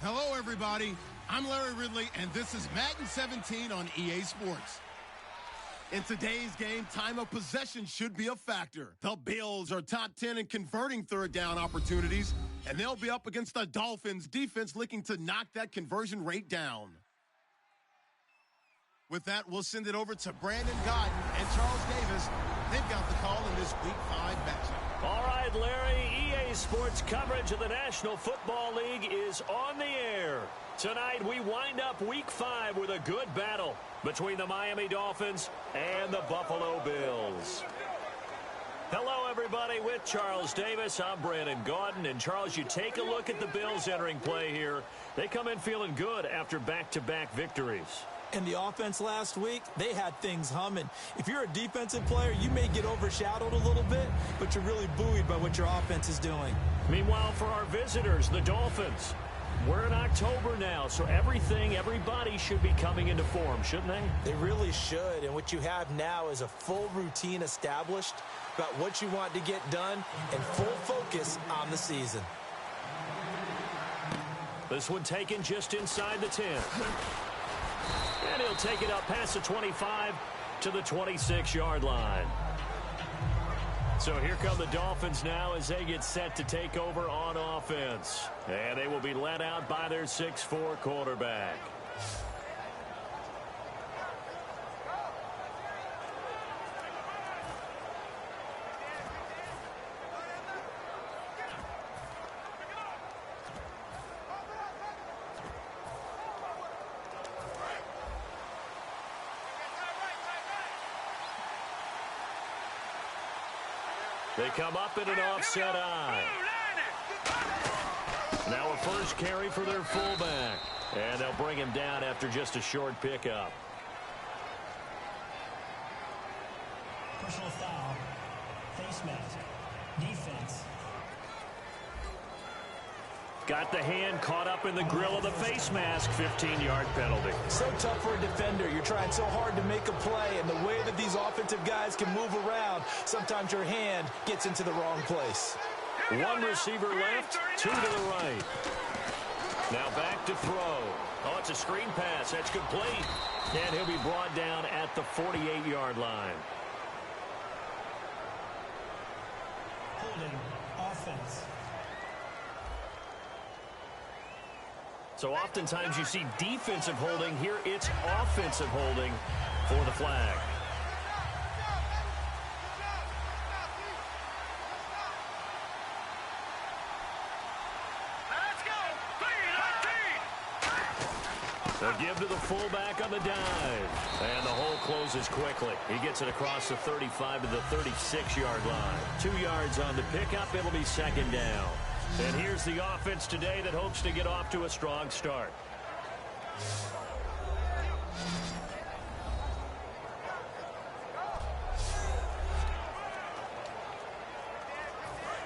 Hello, everybody. I'm Larry Ridley, and this is Madden 17 on EA Sports. In today's game, time of possession should be a factor. The Bills are top 10 in converting third down opportunities, and they'll be up against the Dolphins' defense looking to knock that conversion rate down. With that, we'll send it over to Brandon Gaudin and Charles Davis. They've got the call in this Week 5 matchup. All right, Larry, EA Sports coverage of the National Football League is on the air. Tonight, we wind up Week 5 with a good battle between the Miami Dolphins and the Buffalo Bills. Hello, everybody. With Charles Davis, I'm Brandon Gaudin. And, Charles, you take a look at the Bills entering play here. They come in feeling good after back-to-back victories. In the offense last week, they had things humming. If you're a defensive player, you may get overshadowed a little bit, but you're really buoyed by what your offense is doing. Meanwhile, for our visitors, the Dolphins, we're in October now, so everybody should be coming into form, shouldn't they? They really should, and what you have now is a full routine established about what you want to get done and full focus on the season. This one taken just inside the 10. And he'll take it up past the 25 to the 26-yard line. So here come the Dolphins now as they get set to take over on offense. And they will be led out by their 6'4" quarterback. They come up in an offset eye. Now a first carry for their fullback. And they'll bring him down after just a short pickup. Personal foul. Face mask. Defense. Got the hand caught up in the grill of the face mask. 15-yard penalty. So tough for a defender. You're trying so hard to make a play, and the way that these offensive guys can move around, sometimes your hand gets into the wrong place. One receiver left, two to the right. Now back to throw. Oh, it's a screen pass. That's complete. And he'll be brought down at the 48-yard line. Holding. Offense. So oftentimes you see defensive holding. Here it's offensive holding for the flag. They'll give to the fullback on the dive. And the hole closes quickly. He gets it across the 35 to the 36-yard line. 2 yards on the pickup. It'll be second down. And here's the offense today that hopes to get off to a strong start.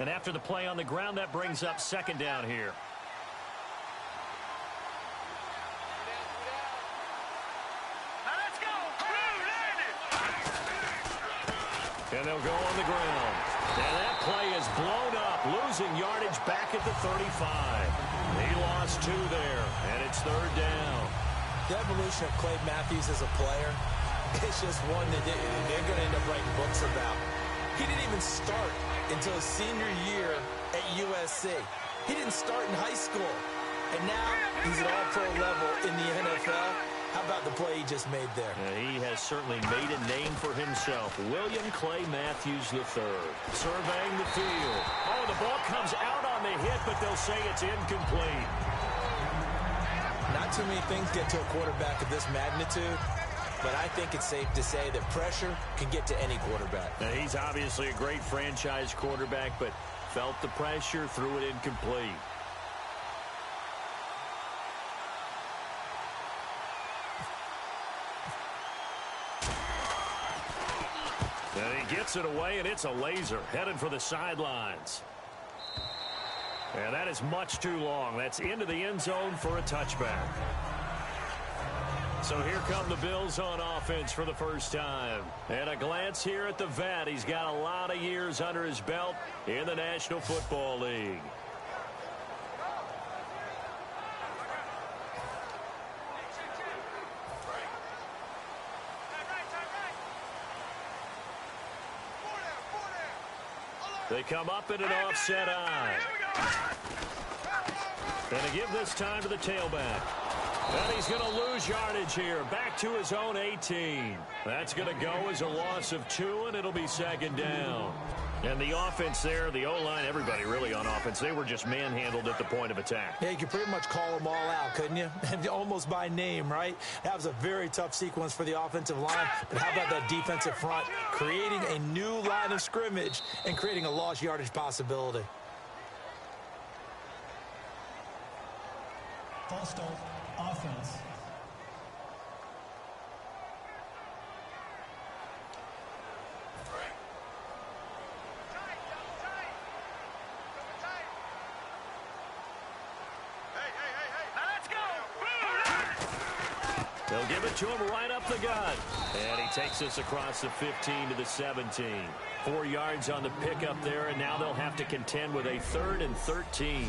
And after the play on the ground, that brings up second down here. And they'll go on the ground. And that play is blown up, losing yardage back at the 35. He lost 2 there, and it's third down. The evolution of Clay Matthews as a player, it's just one that they're going to end up writing books about. He didn't even start until his senior year at USC. He didn't start in high school. And now he's at all-pro level in the NFL. How about the play he just made there? He has certainly made a name for himself. William Clay Matthews III. Surveying the field. Oh, the ball comes out on the hit, but they'll say it's incomplete. Not too many things get to a quarterback of this magnitude, but I think it's safe to say that pressure can get to any quarterback. Now, he's obviously a great franchise quarterback, but felt the pressure, threw it incomplete. And he gets it away, and it's a laser headed for the sidelines. And that is much too long. That's into the end zone for a touchback. So here come the Bills on offense for the first time. And a glance here at the vet. He's got a lot of years under his belt in the National Football League. They come up in an offset eye. And to give this time to the tailback. And he's going to lose yardage here. Back to his own 18. That's going to go as a loss of 2, and it'll be second down. And the offense there, the O-line, everybody really on offense, they were just manhandled at the point of attack. Yeah, you could pretty much call them all out, couldn't you? Almost by name, right? That was a very tough sequence for the offensive line. But how about that defensive front creating a new line of scrimmage and creating a lost yardage possibility? False start, offense. They'll give it to him right up the gut. And he takes us across the 15 to the 17. 4 yards on the pickup there, and now they'll have to contend with a 3rd and 13.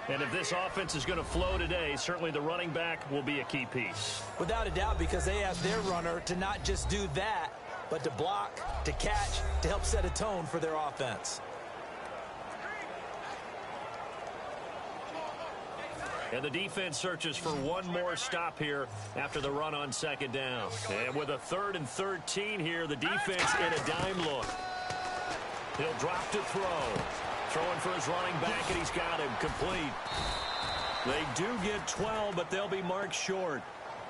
And if this offense is going to flow today, certainly the running back will be a key piece. Without a doubt, because they ask their runner to not just do that, but to block, to catch, to help set a tone for their offense. And the defense searches for one more stop here after the run on second down. And with a 3rd and 13 here, the defense in a dime look. He'll drop to throw. Throwing for his running back, and he's got him complete. They do get 12, but they'll be marked short.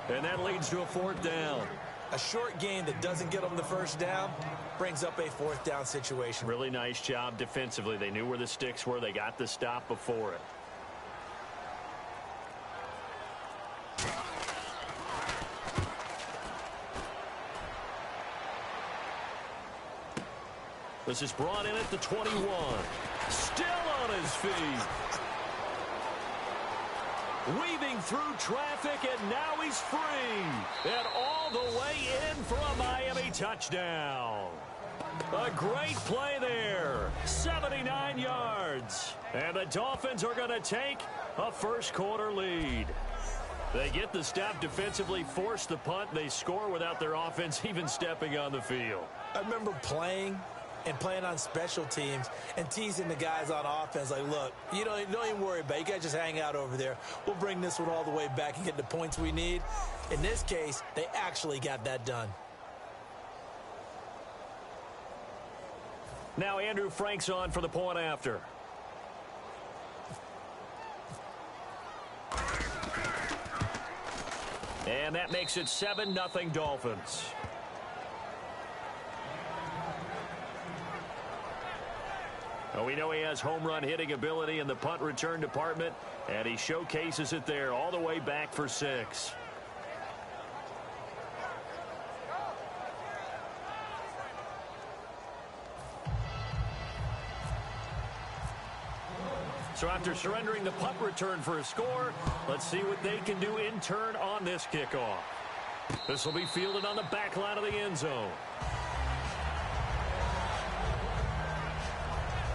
And that leads to a 4th down. A short gain that doesn't get them the first down brings up a 4th down situation. Really nice job defensively. They knew where the sticks were. They got the stop before it. This is brought in at the 21. Still on his feet. Weaving through traffic, and now he's free. And all the way in for a Miami touchdown. A great play there. 79 yards. And the Dolphins are going to take a first-quarter lead. They get the stop defensively, force the punt. They score without their offense even stepping on the field. I remember playing on special teams and teasing the guys on offense like, look, you don't even worry about it. You guys just hang out over there. We'll bring this one all the way back and get the points we need. In this case, they actually got that done. Now Andrew Frank's on for the point after. And that makes it 7-0 Dolphins. Well, we know he has home run hitting ability in the punt return department, and he showcases it there all the way back for 6. So after surrendering the punt return for a score, let's see what they can do in turn on this kickoff. This will be fielded on the back line of the end zone.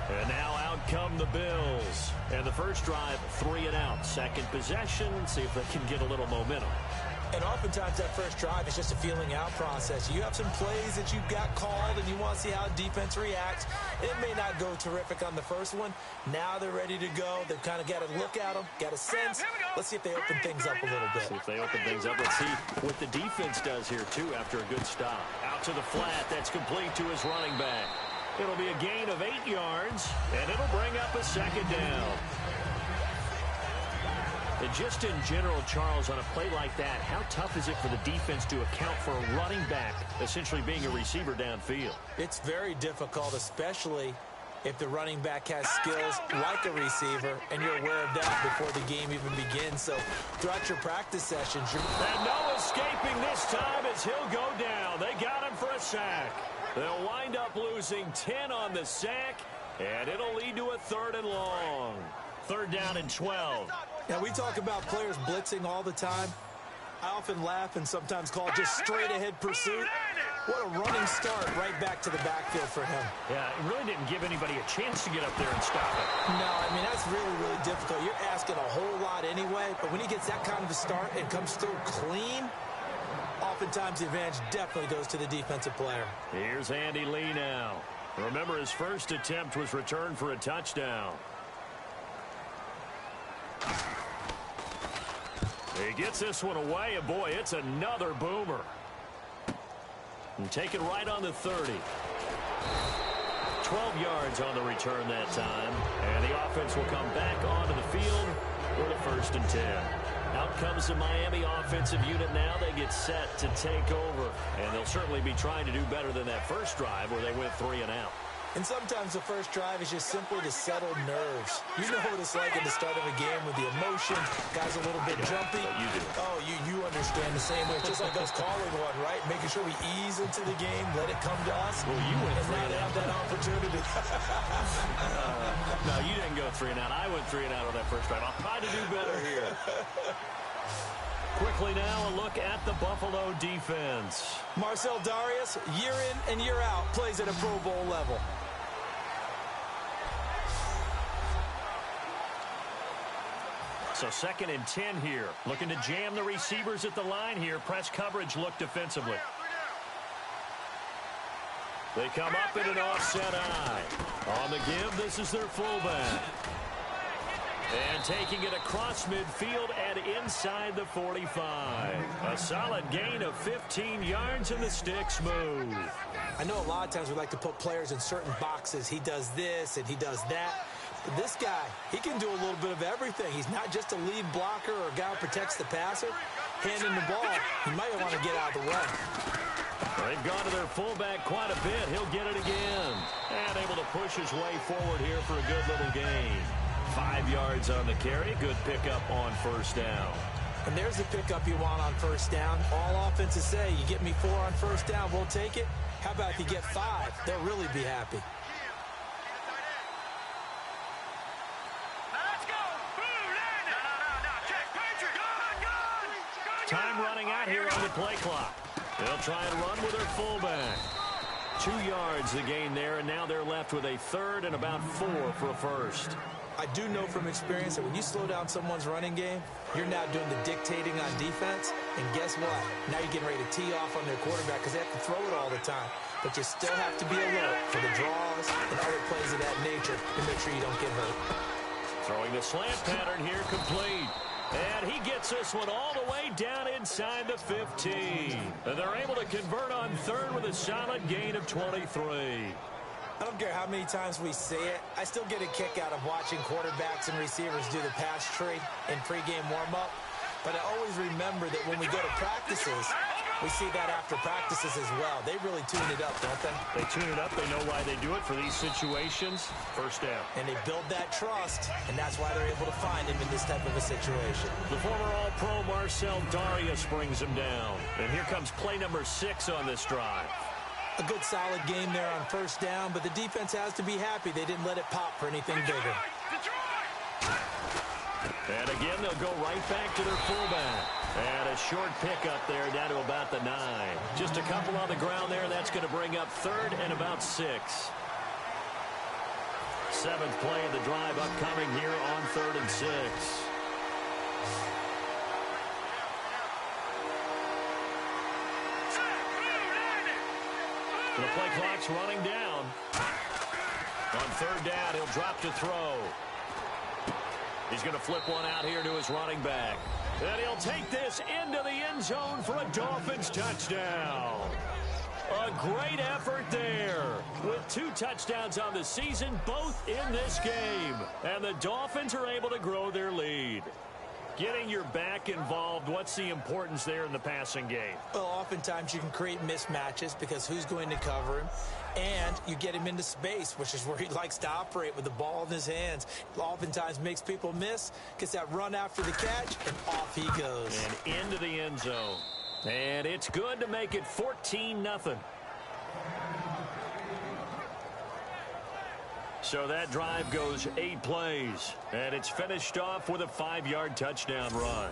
And now out come the Bills. And the first drive, 3 and out. Second possession, see if they can get a little momentum. And oftentimes that first drive is just a feeling out process. You have some plays that you've got called and you want to see how defense reacts. It may not go terrific on the first one. Now they're ready to go. They've kind of got a look at them, got a sense. Let's see if they open things up a little bit. See if they open things up. Let's see what the defense does here, too, after a good stop. Out to the flat. That's complete to his running back. It'll be a gain of 8 yards, and it'll bring up a second down. And just in general, Charles, on a play like that, how tough is it for the defense to account for a running back essentially being a receiver downfield? It's very difficult, especially if the running back has skills like a receiver, and you're aware of that before the game even begins. So throughout your practice sessions, and no escaping this time as he'll go down. They got him for a sack. They'll wind up losing 10 on the sack, and it'll lead to a 3rd and long. 3rd down and 12. Now, we talk about players blitzing all the time. I often laugh and sometimes call it just straight-ahead pursuit. What a running start right back to the backfield for him. Yeah, it really didn't give anybody a chance to get up there and stop it. No, I mean, that's really, really difficult. You're asking a whole lot anyway, but when he gets that kind of a start and comes through clean, oftentimes the advantage definitely goes to the defensive player. Here's Andy Lee now. Remember, his first attempt was returned for a touchdown. He gets this one away, and boy, it's another boomer. And take it right on the 30. 12 yards on the return that time. And the offense will come back onto the field for the 1st and 10. Out comes the Miami offensive unit now. They get set to take over. And they'll certainly be trying to do better than that first drive where they went 3 and out. And sometimes the first drive is just simply to settle nerves. You know what it's like at the start of a game with the emotion. Guys a little bit jumpy. You do. Oh, you understand the same way. It's just like us calling one, right? Making sure we ease into the game, let it come to us. Well, you went 3 and and have that opportunity. No, you didn't go 3 and out. I went 3 and out on that first drive. I'll try to do better here. Quickly now, a look at the Buffalo defense. Marcel Darius, year in and year out, plays at a Pro Bowl level. So 2nd and 10 here. Looking to jam the receivers at the line here. Press coverage look defensively. They come up in an offset eye. On the give, this is their fullback. And taking it across midfield and inside the 45. A solid gain of 15 yards and the sticks move. I know a lot of times we like to put players in certain boxes. He does this and he does that. But this guy, he can do a little bit of everything. He's not just a lead blocker or a guy who protects the passer. Handing the ball, he might want to get out of the way. They've gone to their fullback quite a bit. He'll get it again. And able to push his way forward here for a good little gain. 5 yards on the carry. Good pickup on 1st down. And there's the pickup you want on 1st down. All offenses say, you get me 4 on 1st down, we'll take it. How about if you get 5? They'll really be happy. Time running out here on the play clock. They'll try and run with their fullback. 2 yards the gain there, and now they're left with a 3rd and about 4 for a 1st. I do know from experience that when you slow down someone's running game, you're now doing the dictating on defense. And guess what? Now you're getting ready to tee off on their quarterback because they have to throw it all the time. But you still have to be alert for the draws and other plays of that nature to make sure you don't get hurt. Throwing the slant pattern here complete. And he gets this one all the way down inside the 15. And they're able to convert on 3rd with a solid gain of 23. I don't care how many times we say it. I still get a kick out of watching quarterbacks and receivers do the pass tree in pregame warm-up. But I always remember that when we go to practices, we see that after practices as well. They really tune it up, don't they? They tune it up. They know why they do it for these situations. 1st down. And they build that trust, and that's why they're able to find him in this type of a situation. The former All-Pro Marcel Darius brings him down. And here comes play number 6 on this drive. A good solid game there on 1st down, but the defense has to be happy they didn't let it pop for anything bigger. And again, they'll go right back to their fullback. And a short pickup there down to about the 9. Just a couple on the ground there. That's going to bring up 3rd and about 6. 7th play of the drive upcoming here on 3rd and 6. The play clock's running down. On 3rd down, he'll drop to throw. He's going to flip one out here to his running back. And he'll take this into the end zone for a Dolphins touchdown. A great effort there. With 2 touchdowns on the season, both in this game. And the Dolphins are able to grow their lead. Getting your back involved, what's the importance there in the passing game? Well, oftentimes you can create mismatches because who's going to cover him? And you get him into space, which is where he likes to operate with the ball in his hands. Oftentimes makes people miss, gets that run after the catch, and off he goes. And into the end zone. And it's good to make it 14-0. So that drive goes 8 plays, and it's finished off with a 5-yard touchdown run.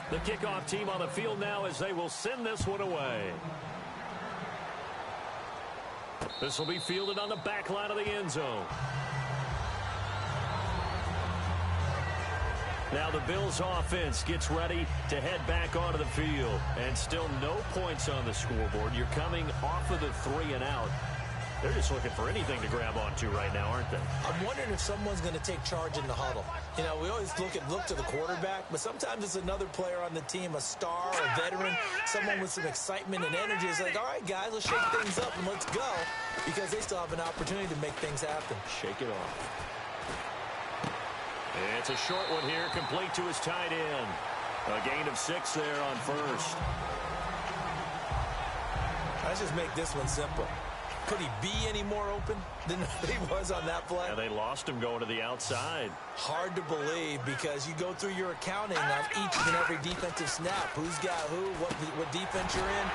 The kickoff team on the field now as they will send this one away. This will be fielded on the back line of the end zone. Now the Bills offense gets ready to head back onto the field. And still no points on the scoreboard. You're coming off of the 3 and out. They're just looking for anything to grab onto right now, aren't they? I'm wondering if someone's going to take charge in the huddle. You know, we always look to the quarterback, but sometimes it's another player on the team, a star, a veteran, someone with some excitement and energy. It's like, all right, guys, let's shake things up and let's go, because they still have an opportunity to make things happen. Shake it off. It's a short one here, complete to his tight end. A gain of 6 there on first. Let's just make this one simple. Could he be any more open than he was on that play? Yeah, they lost him going to the outside. Hard to believe, because you go through your accounting of each and every defensive snap. Who's got who, what defense you're in.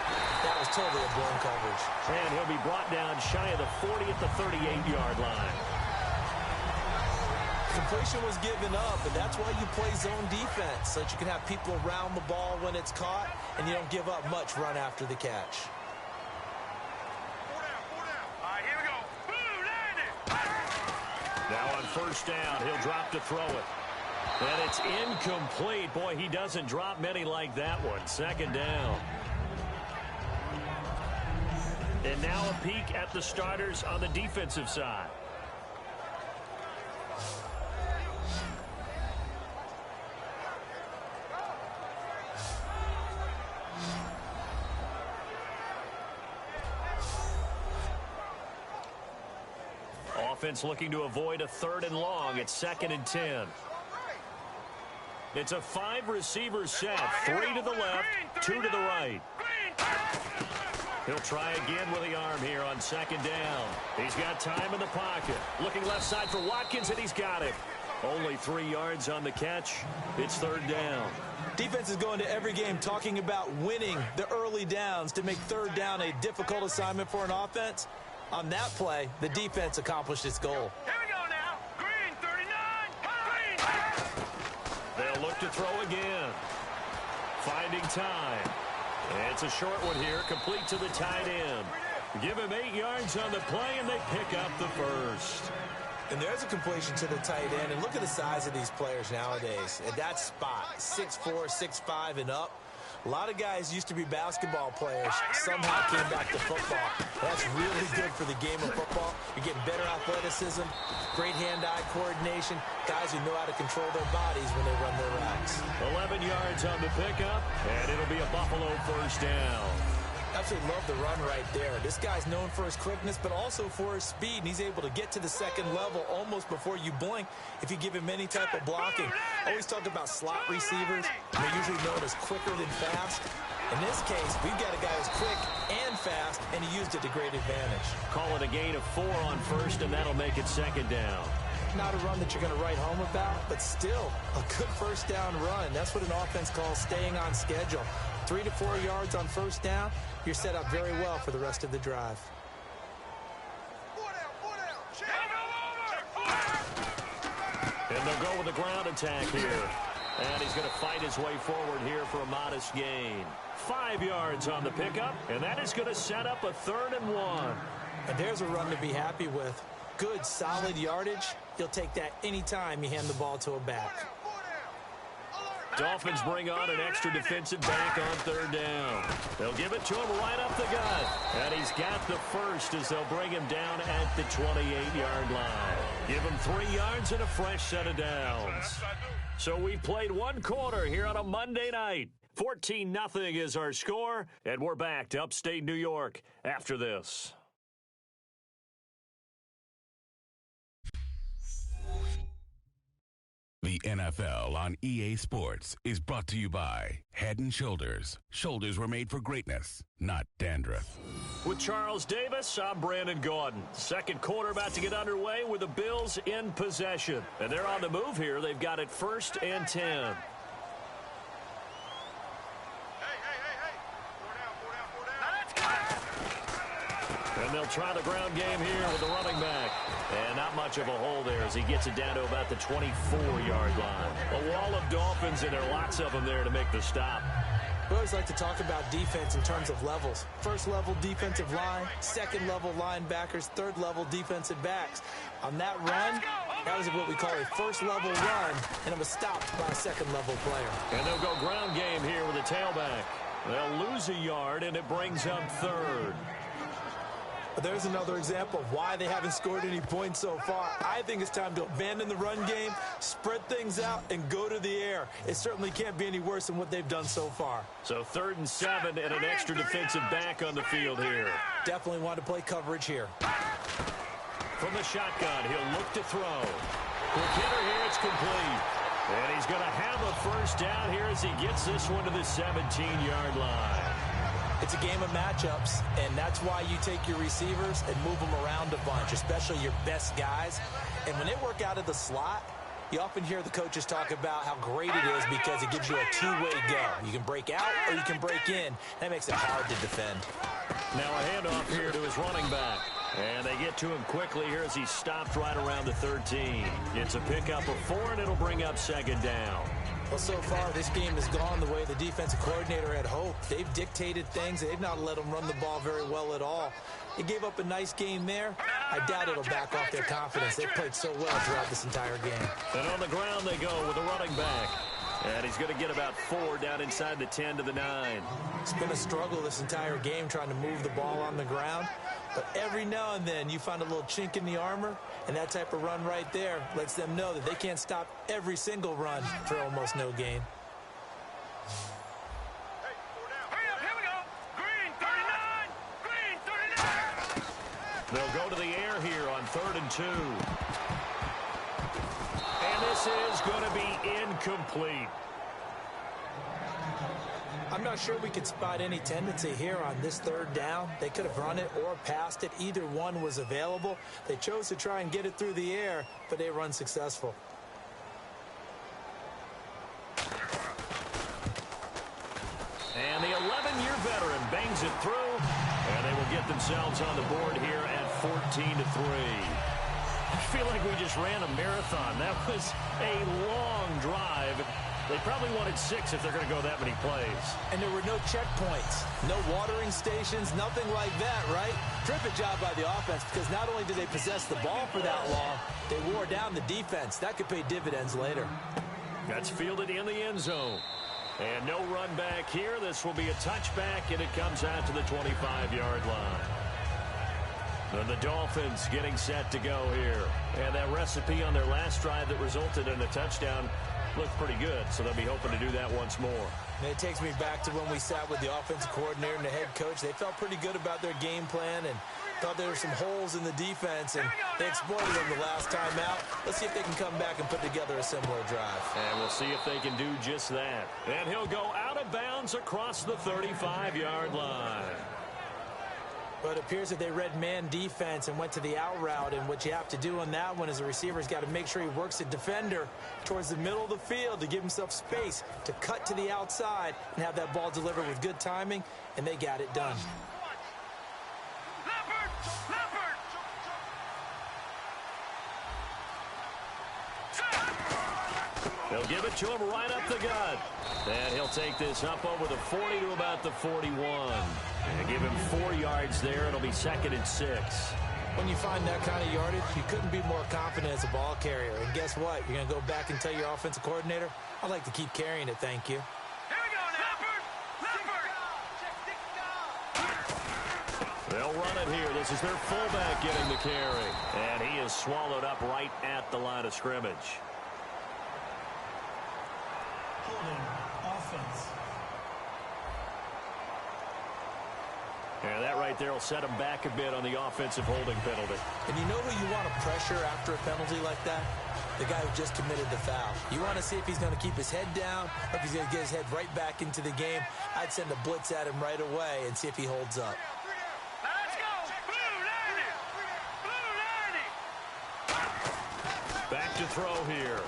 That was totally a blown coverage. And he'll be brought down shy of the 40 at the 38-yard line. Completion was given up, and that's why you play zone defense, so that you can have people around the ball when it's caught, and you don't give up much run after the catch. Now on first down, he'll drop to throw it. And it's incomplete. Boy, he doesn't drop many like that one. Second down. And now a peek at the starters on the defensive side. Offense looking to avoid a 3rd and long. It's 2nd and 10. It's a 5-receiver set. 3 to the left, 2 to the right. He'll try again with the arm here on 2nd down. He's got time in the pocket. Looking left side for Watkins, and he's got it. Only 3 yards on the catch. It's 3rd down. Defense is going to every game talking about winning the early downs to make 3rd down a difficult assignment for an offense. On that play, the defense accomplished its goal. Here we go now. Green, 39. Green. They'll look to throw again. Finding time. It's a short one here, complete to the tight end. Give him 8 yards on the play, and they pick up the first. And there's a completion to the tight end. And look at the size of these players nowadays. At that spot, 6'4", 6'5", and up. A lot of guys used to be basketball players, somehow came back to football. That's really good for the game of football. You're getting better athleticism, great hand-eye coordination, guys who know how to control their bodies when they run their routes. 11 yards on the pickup, and it'll be a Buffalo first down. Absolutely love the run right there. This guy's known for his quickness, but also for his speed, and he's able to get to the 2nd level almost before you blink if you give him any type of blocking. Always talk about slot receivers. They're usually known as quicker than fast. In this case, we've got a guy who's quick and fast, and he used it to great advantage. Call it a gain of 4 on first, and that'll make it 2nd down. Not a run that you're going to write home about, but still a good first down run. That's what an offense calls staying on schedule. 3 to 4 yards on first down, you're set up very well for the rest of the drive. And they'll go with the ground attack here. And he's going to fight his way forward here for a modest gain. 5 yards on the pickup, and that is going to set up a 3rd and 1. And there's a run to be happy with. Good, solid yardage. You'll take that anytime you hand the ball to a back. Dolphins bring on an extra defensive back on 3rd down. They'll give it to him right up the gut. And he's got the first as they'll bring him down at the 28-yard line. Give him 3 yards and a fresh set of downs. So we played 1 quarter here on a Monday night. 14-0 is our score, and we're back to upstate New York after this. The NFL on EA Sports is brought to you by Head & Shoulders. Shoulders were made for greatness, not dandruff. With Charles Davis, I'm Brandon Gaudin. 2nd quarter about to get underway with the Bills in possession. And they're on the move here. They've got it 1st and 10. And they'll try the ground game here with the running back. And not much of a hole there as he gets it down to about the 24-yard line. A wall of Dolphins, and there are lots of them there to make the stop. We always like to talk about defense in terms of levels. 1st level defensive line, 2nd level linebackers, 3rd level defensive backs. On that run, That was what we call a first-level run, and it was stopped by a second-level player. And they'll go ground game here with a tailback. They'll lose a yard, and it brings up third. But there's another example of why they haven't scored any points so far. I think it's time to abandon the run game, spread things out, and go to the air. It certainly can't be any worse than what they've done so far. So 3rd and 7 and an extra defensive back on the field here. Definitely want to play coverage here. From the shotgun, he'll look to throw. Quick hitter here, it's complete. And he's going to have a first down here as he gets this one to the 17-yard line. It's a game of matchups, and that's why you take your receivers and move them around a bunch, especially your best guys. And when they work out of the slot, you often hear the coaches talk about how great it is because it gives you a two-way go. You can break out or you can break in. That makes it hard to defend. Now a handoff here to his running back. And they get to him quickly here as he stopped right around the 13. It's a pickup of 4, and it'll bring up 2nd down. Well, so far, this game has gone the way the defensive coordinator had hoped. They've dictated things. They've not let them run the ball very well at all. They gave up a nice game there. I doubt it'll back off their confidence. They played so well throughout this entire game. And on the ground they go with a running back. And he's going to get about 4 down inside the 10 to the 9. It's been a struggle this entire game trying to move the ball on the ground. But every now and then you find a little chink in the armor, and that type of run right there lets them know that they can't stop every single run for almost no gain. Here we go. Green 39. Green 39. They'll go to the air here on 3rd and 2. And this is going to be incomplete. I'm not sure we could spot any tendency here on this 3rd down. They could have run it or passed it. Either one was available. They chose to try and get it through the air, but they run successful. And the 11-year veteran bangs it through, and they will get themselves on the board here at 14-3. I feel like we just ran a marathon. That was a long drive. They probably wanted 6 if they're going to go that many plays. And there were no checkpoints, no watering stations, nothing like that, right? Terrific job by the offense because not only did they possess the ball for that long, they wore down the defense. That could pay dividends later. That's fielded in the end zone. And no run back here. This will be a touchback, and it comes out to the 25-yard line. And the Dolphins getting set to go here. And that recipe on their last drive that resulted in a touchdown looked pretty good, so they'll be hoping to do that once more. And it takes me back to when we sat with the offensive coordinator and the head coach. They felt pretty good about their game plan and thought there were some holes in the defense, and they exploited them the last time out. Let's see if they can come back and put together a similar drive. And we'll see if they can do just that. And he'll go out of bounds across the 35-yard line. But it appears that they read man defense and went to the out route, and what you have to do on that one is the receiver's got to make sure he works the defender towards the middle of the field to give himself space to cut to the outside and have that ball delivered with good timing, and they got it done. They'll give it to him right up the gut. And he'll take this up over the 40 to about the 41. And give him 4 yards there. It'll be 2nd and 6. When you find that kind of yardage, you couldn't be more confident as a ball carrier. And guess what? You're going to go back and tell your offensive coordinator, I'd like to keep carrying it, thank you. Here we go now. They'll run it here. This is their fullback getting the carry. And he is swallowed up right at the line of scrimmage. Holding offense. And that right there will set him back a bit on the offensive holding penalty. And you know who you want to pressure after a penalty like that? The guy who just committed the foul. You want to see if he's going to keep his head down or if he's going to get his head right back into the game. I'd send a blitz at him right away and see if he holds up. Let's go. Blue 90. Blue 90. Back to throw here.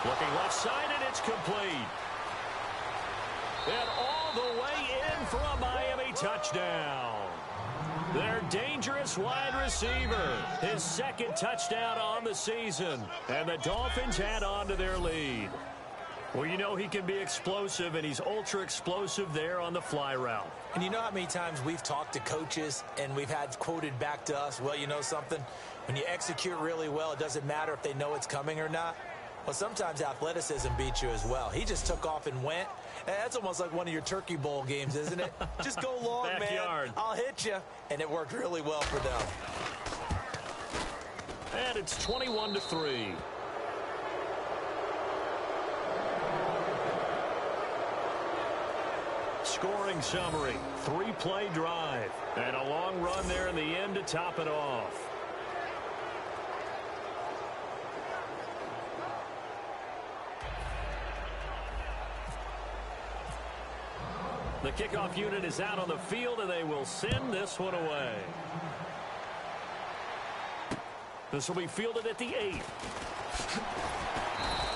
Looking left side, and it's complete. And all the way in for a Miami touchdown. Their dangerous wide receiver. His 2nd touchdown on the season. And the Dolphins add on to their lead. Well, you know he can be explosive, and he's ultra explosive there on the fly route. And you know how many times we've talked to coaches and we've had quoted back to us, well, you know something? When you execute really well, it doesn't matter if they know it's coming or not. Well, sometimes athleticism beats you as well. He just took off and went. That's almost like one of your Turkey Bowl games, isn't it? Just go long, Backyard. man. I'll hit you. And it worked really well for them. And it's 21-3. Scoring summary, 3-play drive, and a long run there in the end to top it off. The kickoff unit is out on the field, and they will send this one away. This will be fielded at the 8.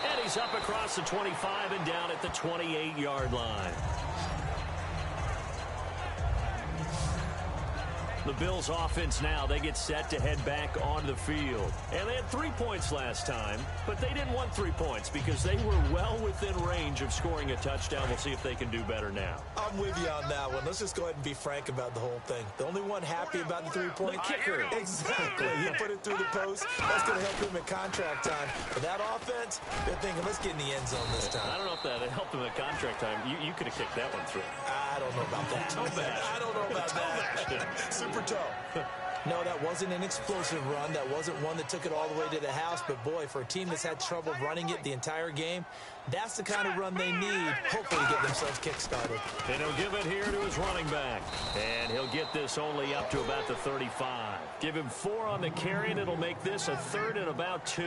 And he's up across the 25 and down at the 28-yard line. The Bills offense now, they get set to head back onto the field. And they had 3 points last time, but they didn't want 3 points because they were well within range of scoring a touchdown. We'll see if they can do better now. I'm with you on that one. Let's just go ahead and be frank about the whole thing. The only one happy about the 3 points? The kicker. Exactly. He put it through the post. That's going to help him at contract time. But that offense, they're thinking, let's get in the end zone this time. I don't know if that helped him at contract time. You could have kicked that one through. I don't know about that. Toe bash. I don't know about that. Super toe. No, that wasn't an explosive run. That wasn't one that took it all the way to the house. But, boy, for a team that's had trouble running it the entire game, that's the kind of run they need, hopefully, to get themselves kick-started. And he'll give it here to his running back. And he'll get this only up to about the 35. Give him 4 on the carry, and it'll make this a 3rd and about 2.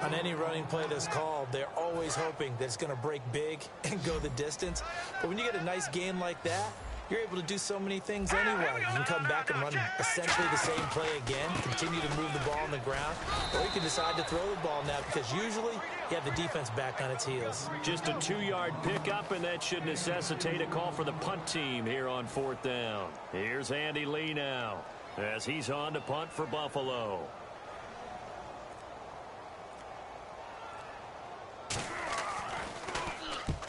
On any running play that's called, they're always hoping that it's going to break big and go the distance. But when you get a nice game like that, you're able to do so many things anyway. You can come back and run essentially the same play again, continue to move the ball on the ground, or you can decide to throw the ball now because usually you have the defense back on its heels. Just a 2-yard pickup, and that should necessitate a call for the punt team here on 4th down. Here's Andy Lee now as he's on to punt for Buffalo.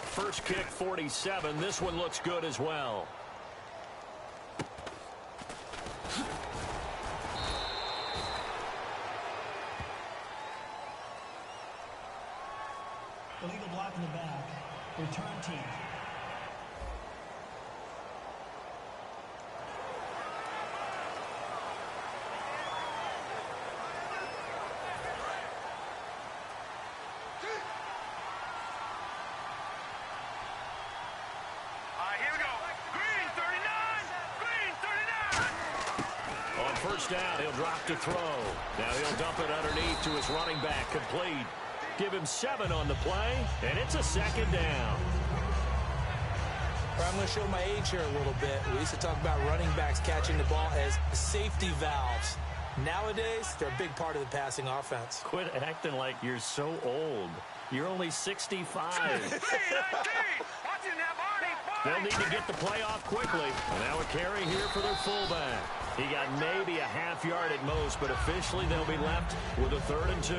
First kick, 47. This one looks good as well. Illegal block in the back. Return team. Here we go. Green 39. Green 39. On first down, he'll drop to throw. Now he'll dump it underneath to his running back. Complete. Give him 7 on the play, and it's a 2nd down. I'm going to show my age here a little bit. We used to talk about running backs catching the ball as safety valves. Nowadays, they're a big part of the passing offense. Quit acting like you're so old. You're only 65. They'll need to get the play off quickly. And now a carry here for their fullback. He got maybe a half yard at most, but officially they'll be left with a 3rd and 2.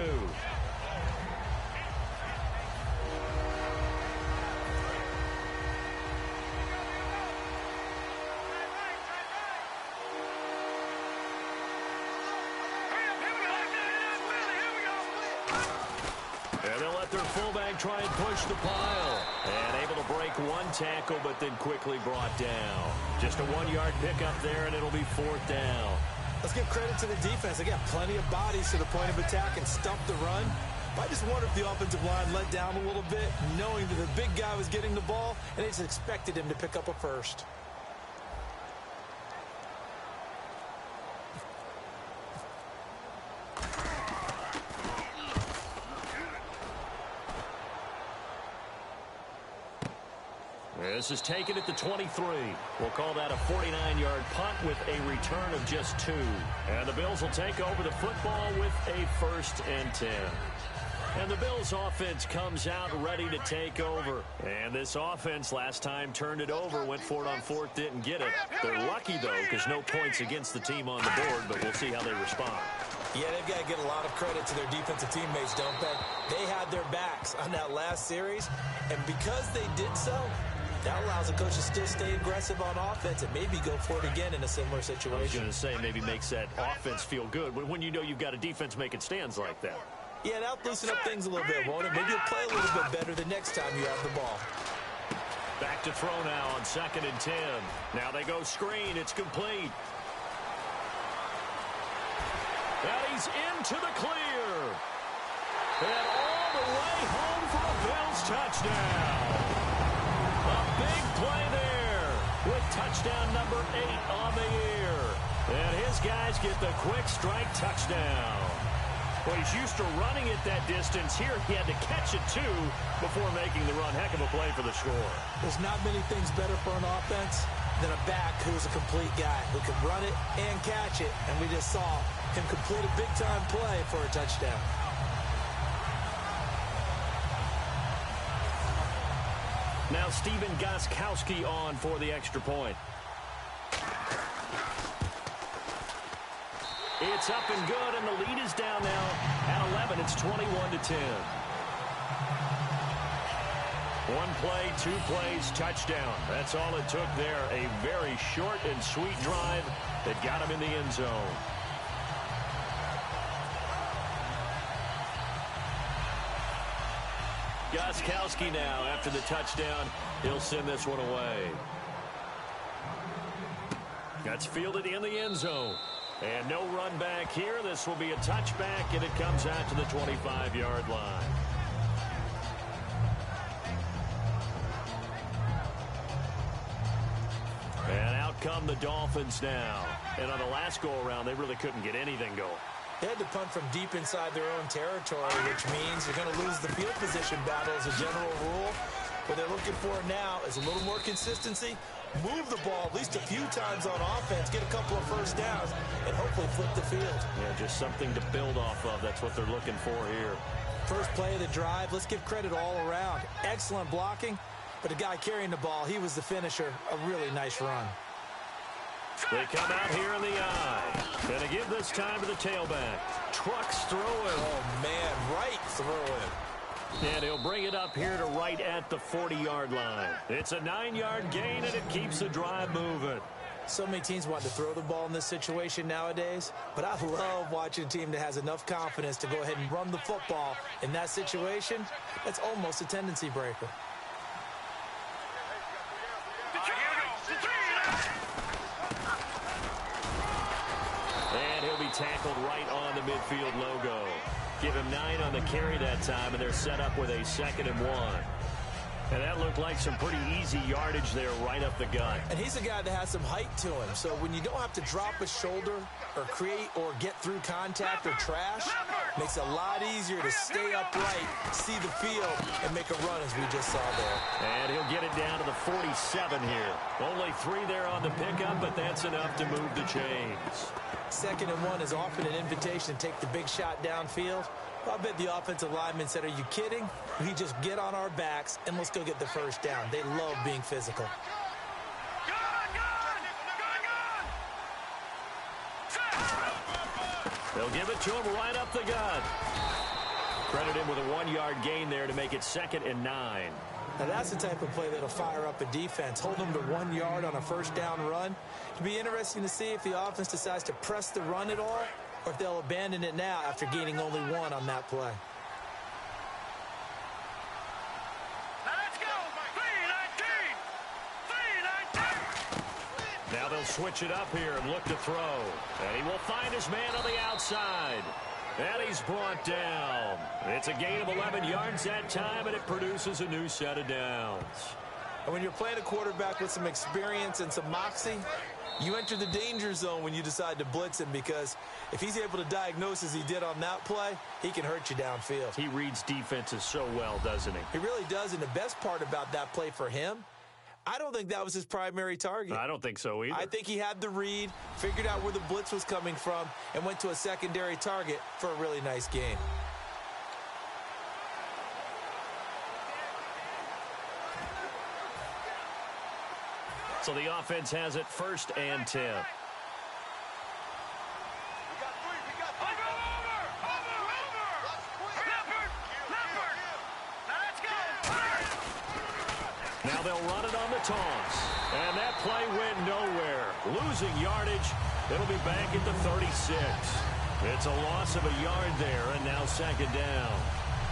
Their fullback try and push the pile. And able to break one tackle, but then quickly brought down. Just a 1-yard pickup there, and it'll be 4th down. Let's give credit to the defense. They got plenty of bodies to the point of attack and stumped the run. I just wonder if the offensive line let down a little bit, knowing that the big guy was getting the ball, and they just expected him to pick up a first. This is taken at the 23. We'll call that a 49-yard punt with a return of just 2. And the Bills will take over the football with a 1st and 10. And the Bills offense comes out ready to take over. And this offense last time turned it over, went for it on 4th, didn't get it. They're lucky, though, because no points against the team on the board, but we'll see how they respond. Yeah, they've got to get a lot of credit to their defensive teammates, don't they? They had their backs on that last series, and because they did so, that allows the coach to still stay aggressive on offense and maybe go for it again in a similar situation. I was going to say maybe makes that offense feel good when you know you've got a defense making stands like that. Yeah, that'll loosen up things a little bit, won't it? Maybe you'll play a little bit better the next time you have the ball. Back to throw now on 2nd and 10. Now they go screen. It's complete. And he's into the clear. And all the way home for a Bills touchdown. A big play there with touchdown number 8 on the year. And his guys get the quick strike touchdown. Well, he's used to running it that distance. Here he had to catch it, too, before making the run. Heck of a play for the score. There's not many things better for an offense than a back who's a complete guy who can run it and catch it. And we just saw him complete a big-time play for a touchdown. Now Stephen Gostkowski on for the extra point. It's up and good, and the lead is down now at 11. It's 21-10. One play, 2 plays, touchdown. That's all it took there. A very short and sweet drive that got him in the end zone. Gostkowski now, after the touchdown, he'll send this one away. That's fielded in the end zone. And no run back here. This will be a touchback, and it comes out to the 25-yard line. And out come the Dolphins now. And on the last go-around, they really couldn't get anything going. They had to punt from deep inside their own territory, which means you're going to lose the field position battle as a general rule. What they're looking for now is a little more consistency, move the ball at least a few times on offense, get a couple of first downs, and hopefully flip the field. Yeah, just something to build off of. That's what they're looking for here. First play of the drive, let's give credit all around. Excellent blocking, but the guy carrying the ball, he was the finisher. A really nice run. They come out here in the eye. Gonna give this time to the tailback. Trucks throwing. Oh, man, right throwing. And he'll bring it up here to right at the 40-yard line. It's a 9-yard gain, and it keeps the drive moving. So many teams want to throw the ball in this situation nowadays, but I love watching a team that has enough confidence to go ahead and run the football. In that situation, that's almost a tendency breaker. And he'll be tackled right on the midfield logo. Give him 9 on the carry that time, and they're set up with a 2nd and 1. And that looked like some pretty easy yardage there right up the gut. And he's a guy that has some height to him, so when you don't have to drop a shoulder or create or get through contact or trash, makes it a lot easier to stay upright, see the field, and make a run as we just saw there. And he'll get it down to the 47 here. Only 3 there on the pickup, but that's enough to move the chains. 2nd and 1 is often an invitation to take the big shot downfield. I bet the offensive lineman said, are you kidding? We just get on our backs and let's go get the first down. They love being physical. They'll give it to him right up the gut. Credit him with a 1-yard gain there to make it 2nd and 9. Now that's the type of play that'll fire up a defense. Hold them to 1 yard on a first down run. It'll be interesting to see if the offense decides to press the run at all, or if they'll abandon it now after gaining only 1 on that play. Let's go! 3-19! Now they'll switch it up here and look to throw. And he will find his man on the outside. And he's brought down. It's a gain of 11 yards that time, and it produces a new set of downs. And when you're playing a quarterback with some experience and some moxie, you enter the danger zone when you decide to blitz him, because if he's able to diagnose as he did on that play, he can hurt you downfield. He reads defenses so well, doesn't he? He really does, and the best part about that play for him, I don't think that was his primary target. I don't think so either. I think he had the read, figured out where the blitz was coming from, and went to a secondary target for a really nice gain. So the offense has it 1st and 10. toss. And that play went nowhere. Losing yardage. It'll be back at the 36. It's a loss of a yard there, and now second down.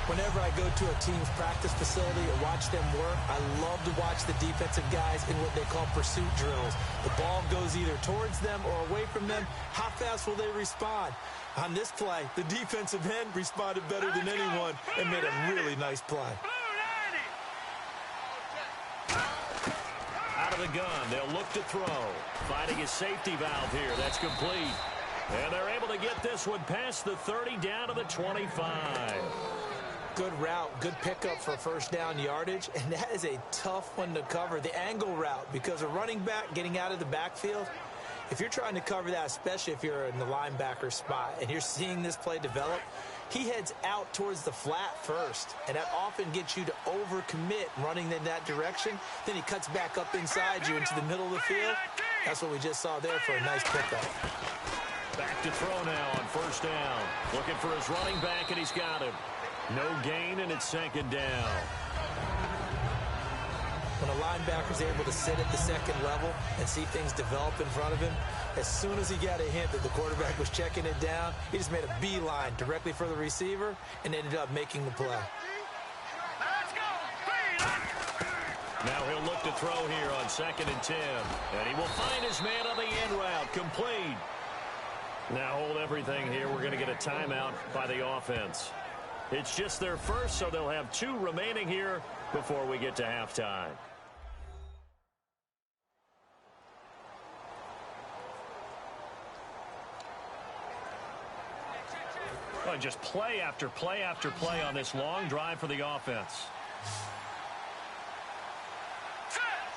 Whenever I go to a team's practice facility and watch them work, I love to watch the defensive guys in what they call pursuit drills. The ball goes either towards them or away from them. How fast will they respond? On this play, the defensive end responded better than anyone and made a really nice play. Out of the gun, they'll look to throw. Finding his safety valve here. That's complete. And they're able to get this one past the 30 down to the 25. Good route, good pickup for first down yardage, and that is a tough one to cover, the angle route, because a running back getting out of the backfield, if you're trying to cover that, especially if you're in the linebacker spot and you're seeing this play develop, he heads out towards the flat first, and that often gets you to overcommit running in that direction. Then he cuts back up inside you into the middle of the field. That's what we just saw there for a nice pickup. Back to throw now on first down. Looking for his running back, and he's got him. No gain, and it's second down. When a linebacker's able to sit at the second level and see things develop in front of him, as soon as he got a hint that the quarterback was checking it down, he just made a beeline directly for the receiver and ended up making the play. Now he'll look to throw here on 2nd and 10. And he will find his man on the end route. Complete. Now hold everything here. We're going to get a timeout by the offense. It's just their first, so they'll have 2 remaining here before we get to halftime. Well, just play after play after play on this long drive for the offense.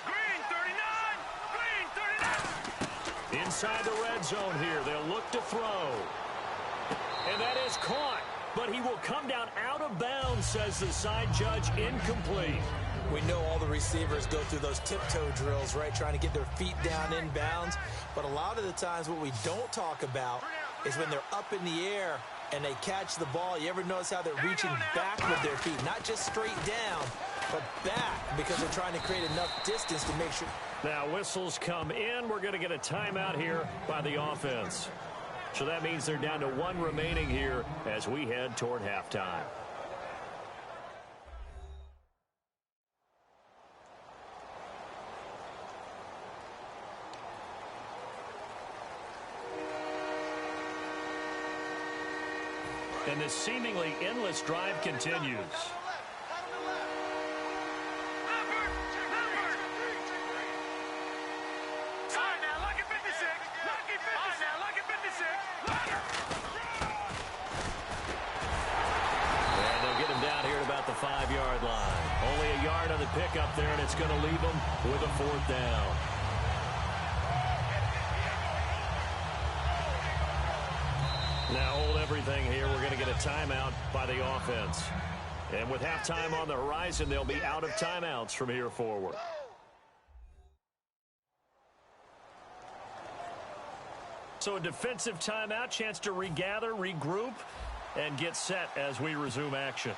Green 39! Green 39! Inside the red zone here, they'll look to throw. And that is caught. But he will come down out of bounds, says the side judge. Incomplete. We know all the receivers go through those tiptoe drills, right, trying to get their feet down in bounds. But a lot of the times what we don't talk about is when they're up in the air and they catch the ball. You ever notice how they're reaching back with their feet, not just straight down, but back, because they're trying to create enough distance to make sure. Now whistles come in. We're going to get a timeout here by the offense. So that means they're down to 1 remaining here as we head toward halftime. And this seemingly endless drive continues. Pick up there, and it's going to leave them with a 4th down. Now hold everything here. We're going to get a timeout by the offense. And with halftime on the horizon, they'll be out of timeouts from here forward. So a defensive timeout, chance to regather, regroup, and get set as we resume action.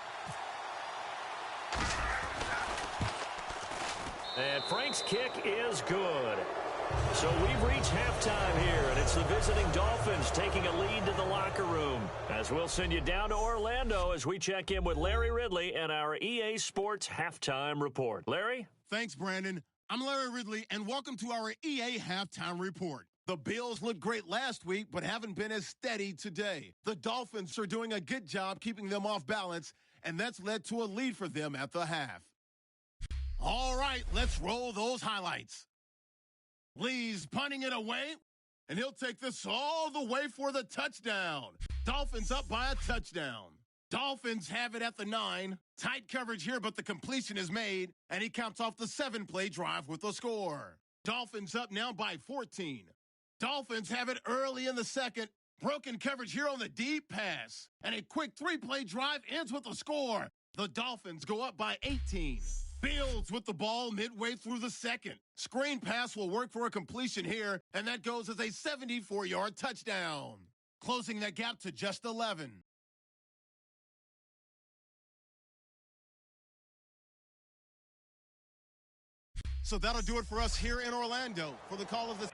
And Frank's kick is good. So we've reached halftime here, and it's the visiting Dolphins taking a lead to the locker room. As we'll send you down to Orlando as we check in with Larry Ridley and our EA Sports Halftime Report. Larry? Thanks, Brandon. I'm Larry Ridley, and welcome to our EA Halftime Report. The Bills looked great last week, but haven't been as steady today. The Dolphins are doing a good job keeping them off balance, and that's led to a lead for them at the half. All right, let's roll those highlights. Lee's punting it away, and he'll take this all the way for the touchdown. Dolphins up by a touchdown. Dolphins have it at the 9. Tight coverage here, but the completion is made, and he counts off the 7-play drive with the score. Dolphins up now by 14. Dolphins have it early in the second. Broken coverage here on the deep pass, and a quick 3-play drive ends with a score. The Dolphins go up by 18. Fields with the ball midway through the second. Screen pass will work for a completion here, and that goes as a 74-yard touchdown, closing that gap to just 11. So that'll do it for us here in Orlando. For the call of the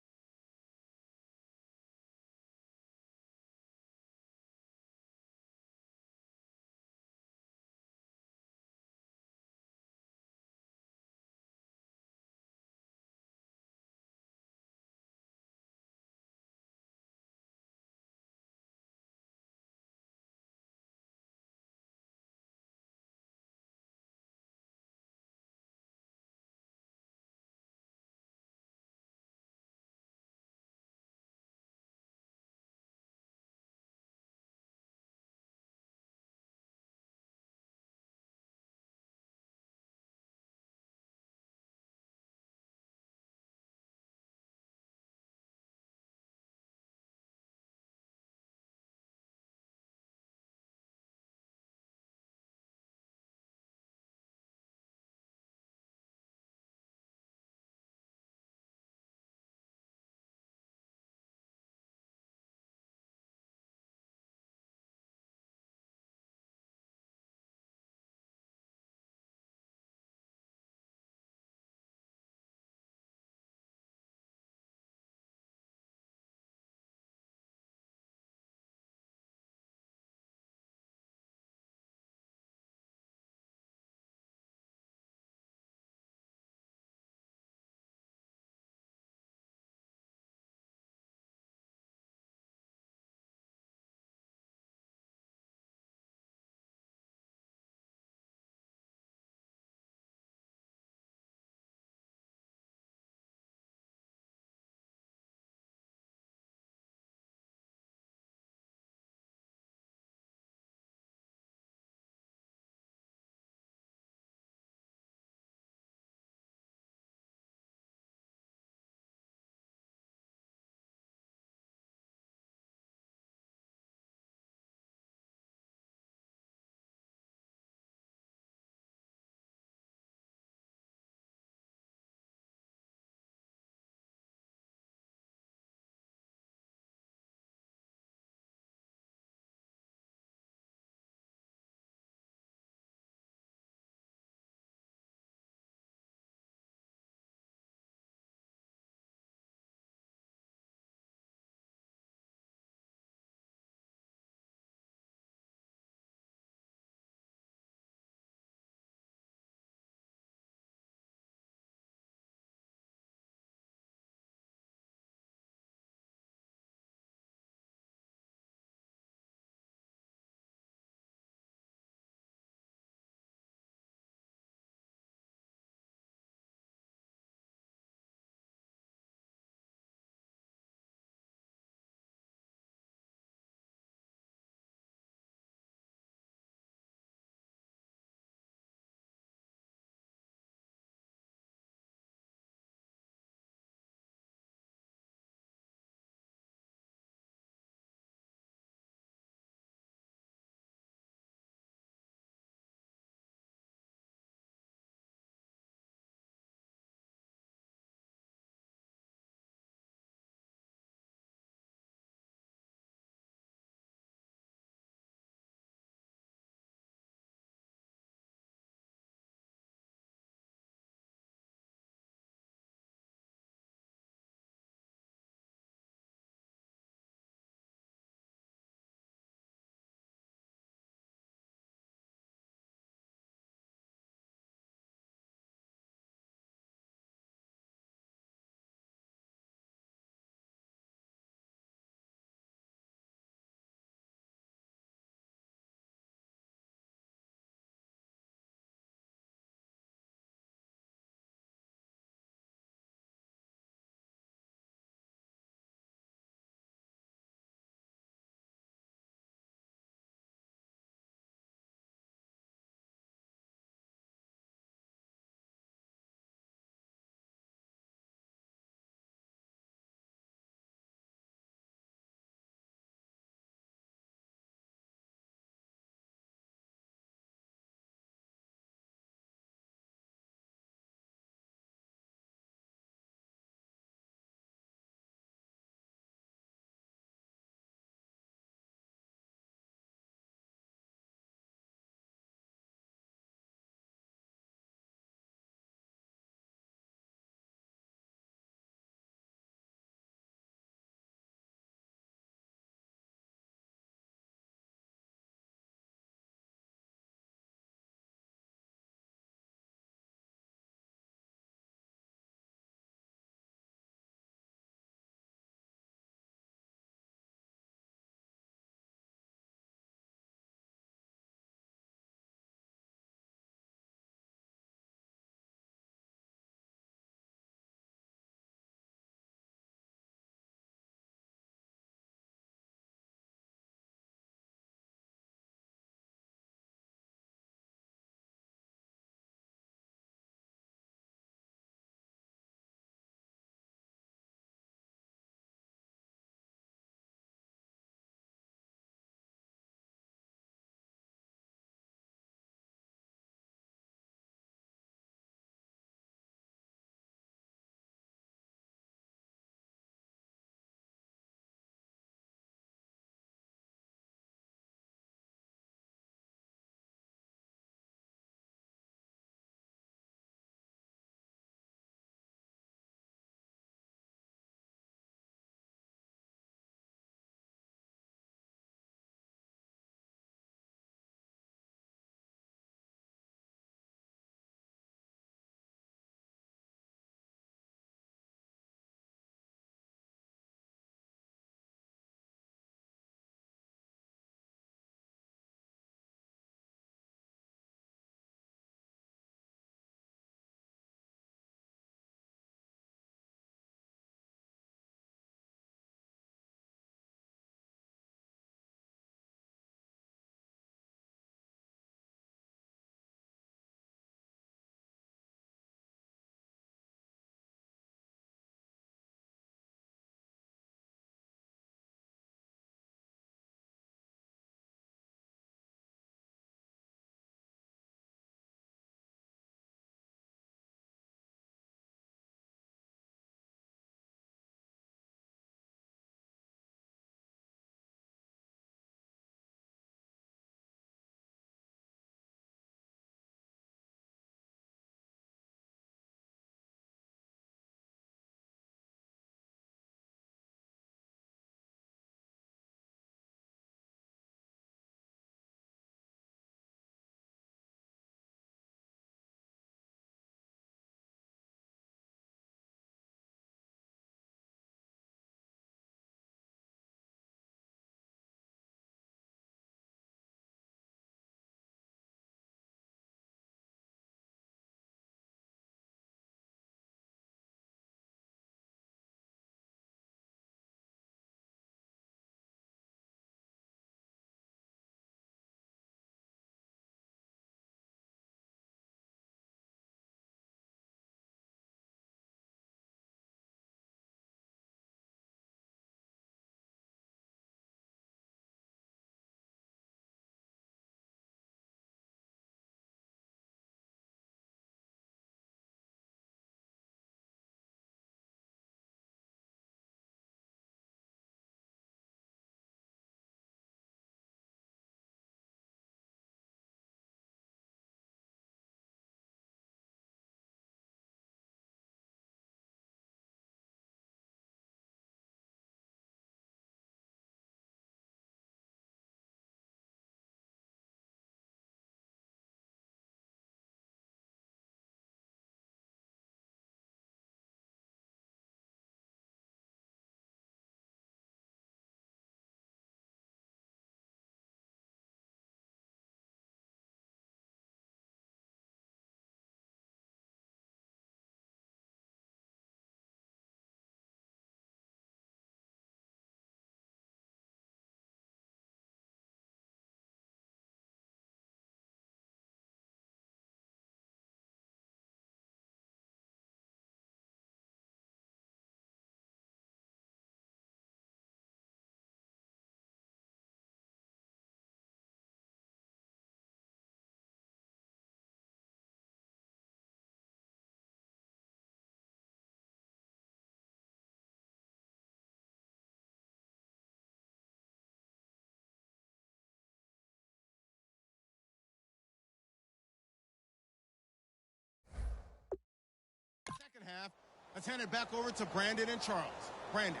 half. Let's hand it back over to Brandon and Charles. Brandon.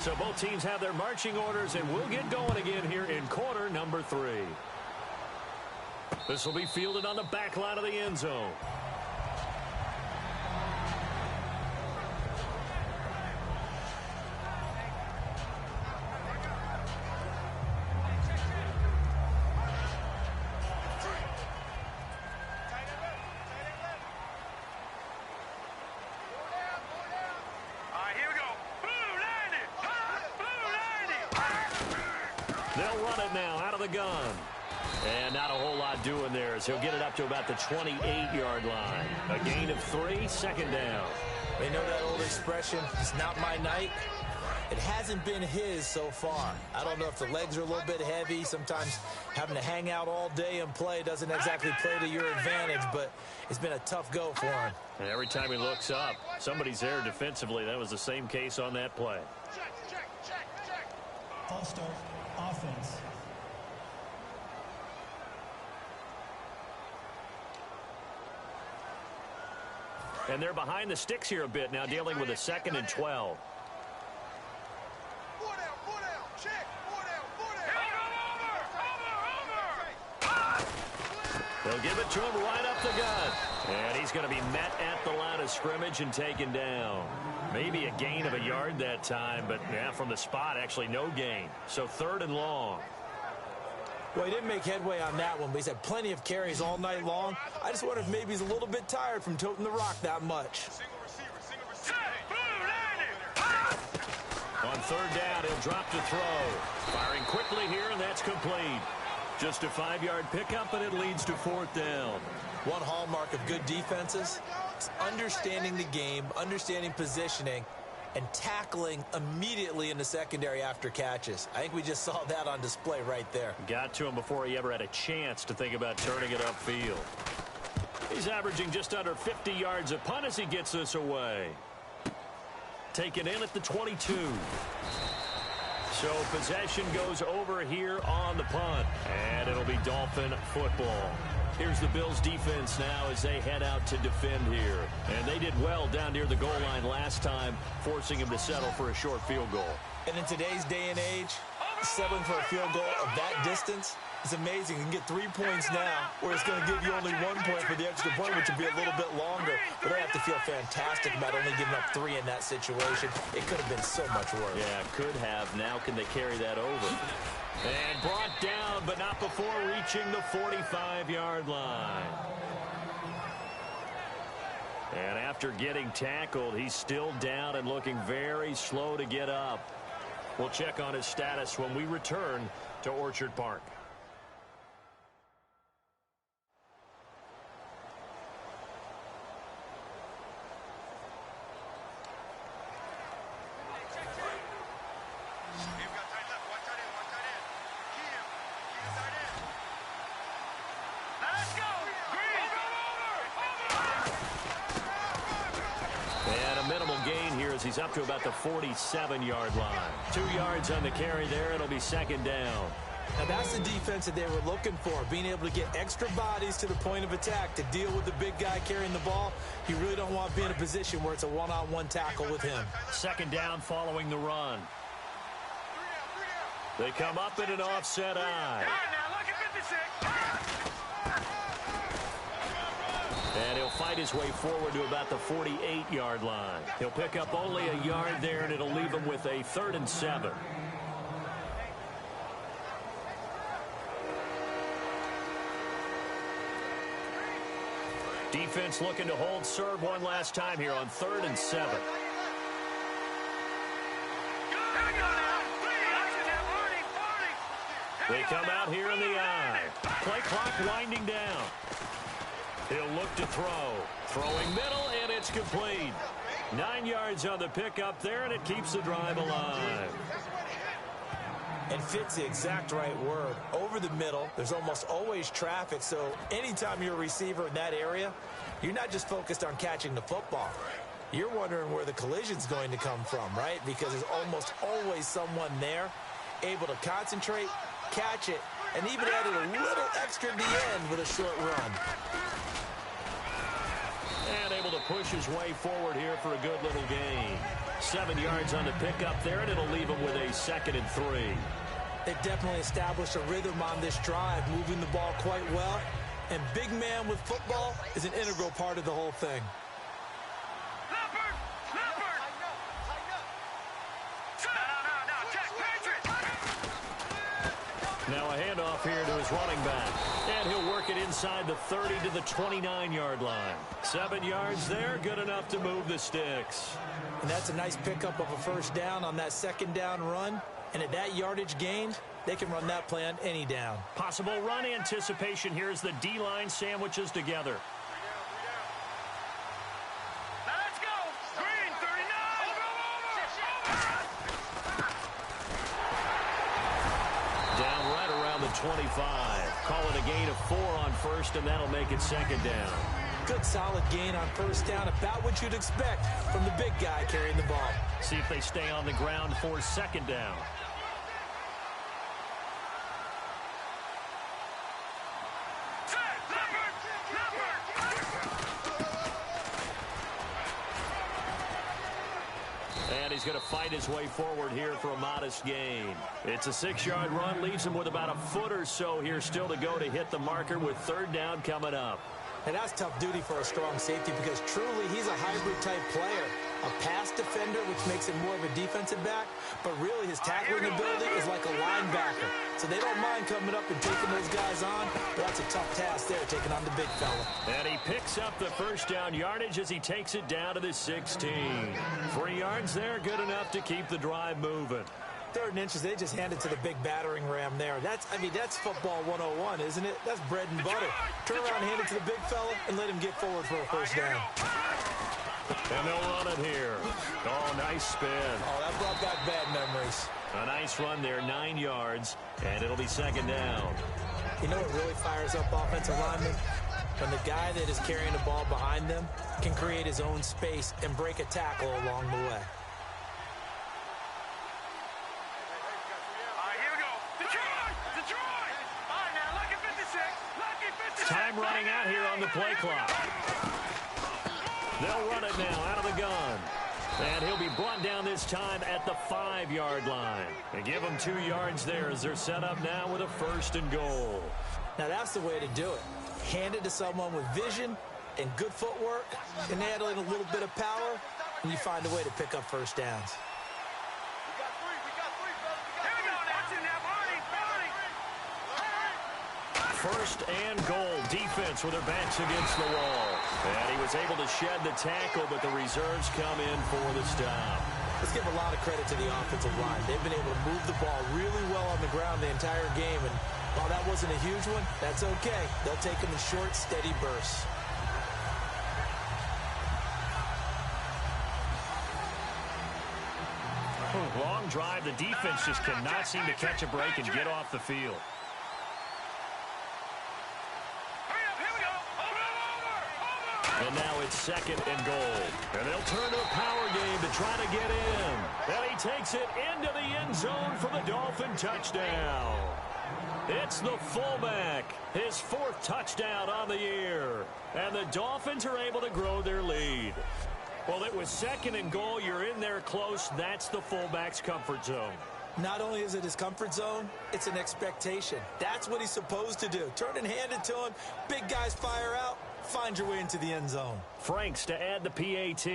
So both teams have their marching orders, and we'll get going again here in quarter number 3. This will be fielded on the back line of the end zone. They'll run it now out of the gun. And not a whole lot doing there as he'll get it up to about the 28-yard line. A gain of 3, second down. They know that old expression, it's not my night. It hasn't been his so far. I don't know if the legs are a little bit heavy. Sometimes having to hang out all day and play doesn't exactly play to your advantage, but it's been a tough go for him. And every time he looks up, somebody's there defensively. That was the same case on that play. False start, offense. And they're behind the sticks here a bit now, dealing with a 2nd and 12. They'll give it to him right up the gut. And he's going to be met at the line of scrimmage and taken down. Maybe a gain of a yard that time, but yeah, from the spot, actually no gain. So 3rd and long. Well, he didn't make headway on that one, but he's had plenty of carries all night long. I just wonder if maybe he's a little bit tired from toting the rock that much. On 3rd down, he'll drop to throw. Firing quickly here, and that's complete. Just a 5-yard pickup, and it leads to 4th down. One hallmark of good defenses is understanding the game, understanding positioning, and tackling immediately in the secondary after catches. I think we just saw that on display right there. Got to him before he ever had a chance to think about turning it upfield. He's averaging just under 50 yards a punt as he gets this away. Taken in at the 22. So possession goes over here on the punt, and it'll be Dolphin football. Here's the Bills defense now as they head out to defend here. And they did well down near the goal line last time, forcing him to settle for a short field goal. And in today's day and age, settling for a field goal of that distance is amazing. You can get 3 points now, where it's going to give you only 1 point for the extra point, which will be a little bit longer. But they have to feel fantastic about only giving up 3 in that situation. It could have been so much worse. Yeah, could have. Now can they carry that over? And brought down, but not before reaching the 45-yard line. And after getting tackled, he's still down and looking very slow to get up. We'll check on his status when we return to Orchard Park. He's up to about the 47-yard line. 2 yards on the carry there. It'll be 2nd down. Now that's the defense that they were looking for, being able to get extra bodies to the point of attack to deal with the big guy carrying the ball. You really don't want to be in a position where it's a one-on-one tackle with him. 2nd down following the run. They come up in an offset eye. And he'll fight his way forward to about the 48-yard line. He'll pick up only a yard there, and it'll leave him with a 3rd and 7. Defense looking to hold serve one last time here on 3rd and 7. They come out here in the eye. Play clock winding down. He'll look to throw. Throwing middle, and it's complete. 9 yards on the pickup there, and it keeps the drive alive. And fits the exact right word. Over the middle, there's almost always traffic, so anytime you're a receiver in that area, you're not just focused on catching the football. You're wondering where the collision's going to come from, right? Because there's almost always someone there able to concentrate, catch it, and even added a little extra at the end with a short run. And able to push his way forward here for a good little gain. 7 yards on the pickup there, and it'll leave him with a 2nd and 3. They've definitely established a rhythm on this drive, moving the ball quite well. And big man with football is an integral part of the whole thing. Leopard! Leopard! No, check, Patriot! Now a handoff here to his running back. And he'll work it inside the 30 to the 29-yard line. 7 yards there, good enough to move the sticks. And that's a nice pickup of a first down on that 2nd down run. And at that yardage gained, they can run that play on any down. Possible run anticipation here as the D-line sandwiches together. Now let's go! Green, 39! Down right around the 25. Call it a gain of 4 on first, and that'll make it 2nd down. Good solid gain on first down, about what you'd expect from the big guy carrying the ball. See if they stay on the ground for 2nd down. And he's going to fight his way forward here for a modest gain. It's a 6-yard run, leaves him with about a foot or so here still to go to hit the marker with 3rd down coming up. And that's tough duty for a strong safety because truly he's a hybrid-type player. A pass defender, which makes him more of a defensive back, but really his tackling ability is like a linebacker. So they don't mind coming up and taking those guys on, but that's a tough task there, taking on the big fella. And he picks up the first down yardage as he takes it down to the 16. 3 yards there, good enough to keep the drive moving. 3rd and inches, they just hand it to the big battering ram there. That's football 101, isn't it? That's bread and butter. Turn around, hand it to the big fella, and let him get forward for a first down. And they'll run it here. Oh, nice spin. Oh, that brought back bad memories. A nice run there, 9 yards, and it'll be 2nd down. You know what really fires up offensive linemen? When the guy that is carrying the ball behind them can create his own space and break a tackle along the way. Time running out here on the play clock. They'll run it now out of the gun. And he'll be brought down this time at the 5-yard line. They give him 2 yards there as they're set up now with a 1st and goal. Now that's the way to do it. Hand it to someone with vision and good footwork, and add in a little bit of power, and you find a way to pick up first downs. First and goal. Defense with their backs against the wall. And he was able to shed the tackle, but the reserves come in for the stop. Let's give a lot of credit to the offensive line. They've been able to move the ball really well on the ground the entire game. And while that wasn't a huge one, that's okay. They'll take them in short, steady bursts. Long drive. The defense just cannot seem to catch a break and get off the field. And now it's 2nd and goal. And they'll turn to a power game to try to get in. And he takes it into the end zone for the Dolphin touchdown. It's the fullback. His 4th touchdown on the year. And the Dolphins are able to grow their lead. Well, it was 2nd and goal. You're in there close. That's the fullback's comfort zone. Not only is it his comfort zone, it's an expectation. That's what he's supposed to do. Turn and hand it to him. Big guys fire out. Find your way into the end zone. Franks to add the PAT.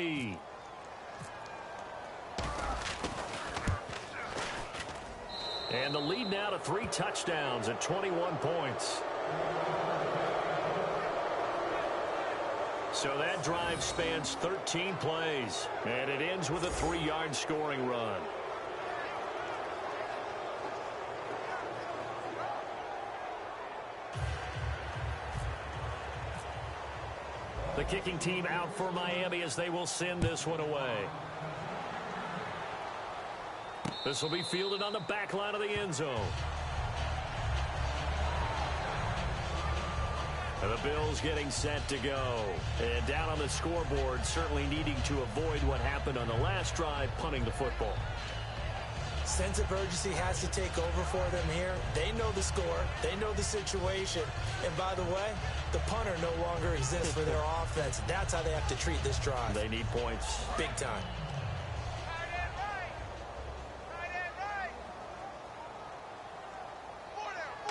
And the lead now to 3 touchdowns at 21 points. So that drive spans 13 plays, and it ends with a 3-yard scoring run. The kicking team out for Miami as they will send this one away. This will be fielded on the back line of the end zone. And the Bills getting set to go. And down on the scoreboard, certainly needing to avoid what happened on the last drive, punting the football. sense of urgency has to take over for them here. They know the score. They know the situation. And by the way, the punter no longer exists for their offense. That's how they have to treat this drive. They need points. Big time.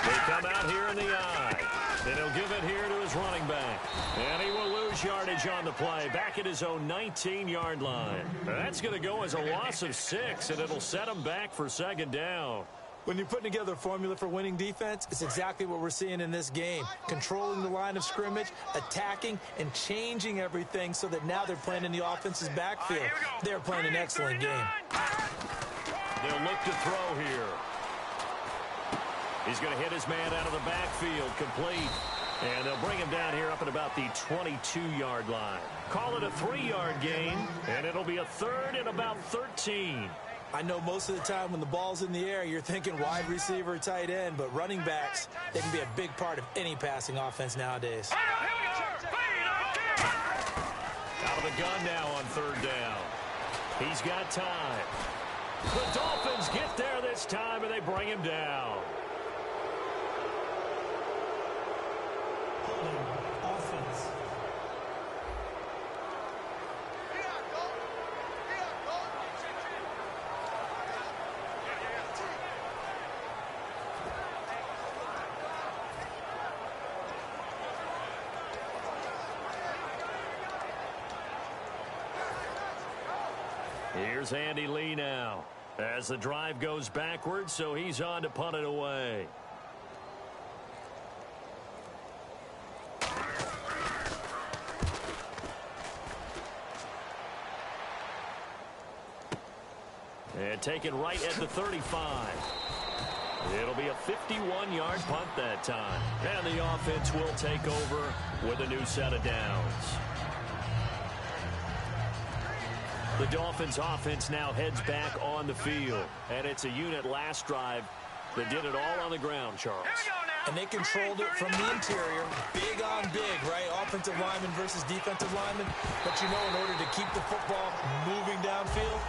They come out here in the eye. And he'll give it here to his running back. And he will lose yardage on the play. Back at his own 19-yard line. That's going to go as a loss of 6, and it'll set him back for second down. When you're putting together a formula for winning defense, it's exactly what we're seeing in this game. Controlling the line of scrimmage, attacking, and changing everything so that now they're playing in the offense's backfield. They're playing an excellent game. They'll look to throw here. He's going to hit his man out of the backfield, complete. And they'll bring him down here up at about the 22-yard line. Call it a 3-yard gain, and it'll be a third and about 13. I know most of the time when the ball's in the air, you're thinking wide receiver, tight end, but running backs, they can be a big part of any passing offense nowadays. Out of the gun now on third down. He's got time. The Dolphins get there this time, and they bring him down. Offense. Here's Andy Lee now as the drive goes backwards, so he's on to punt it away. And taken right at the 35. It'll be a 51-yard punt that time. And the offense will take over with a new set of downs. The Dolphins offense now heads back on the field. And it's a unit last drive that did it all on the ground, Charles. And they controlled it from the interior. Big on big, right? Offensive lineman versus defensive lineman. But you know, in order to keep the football moving downfield,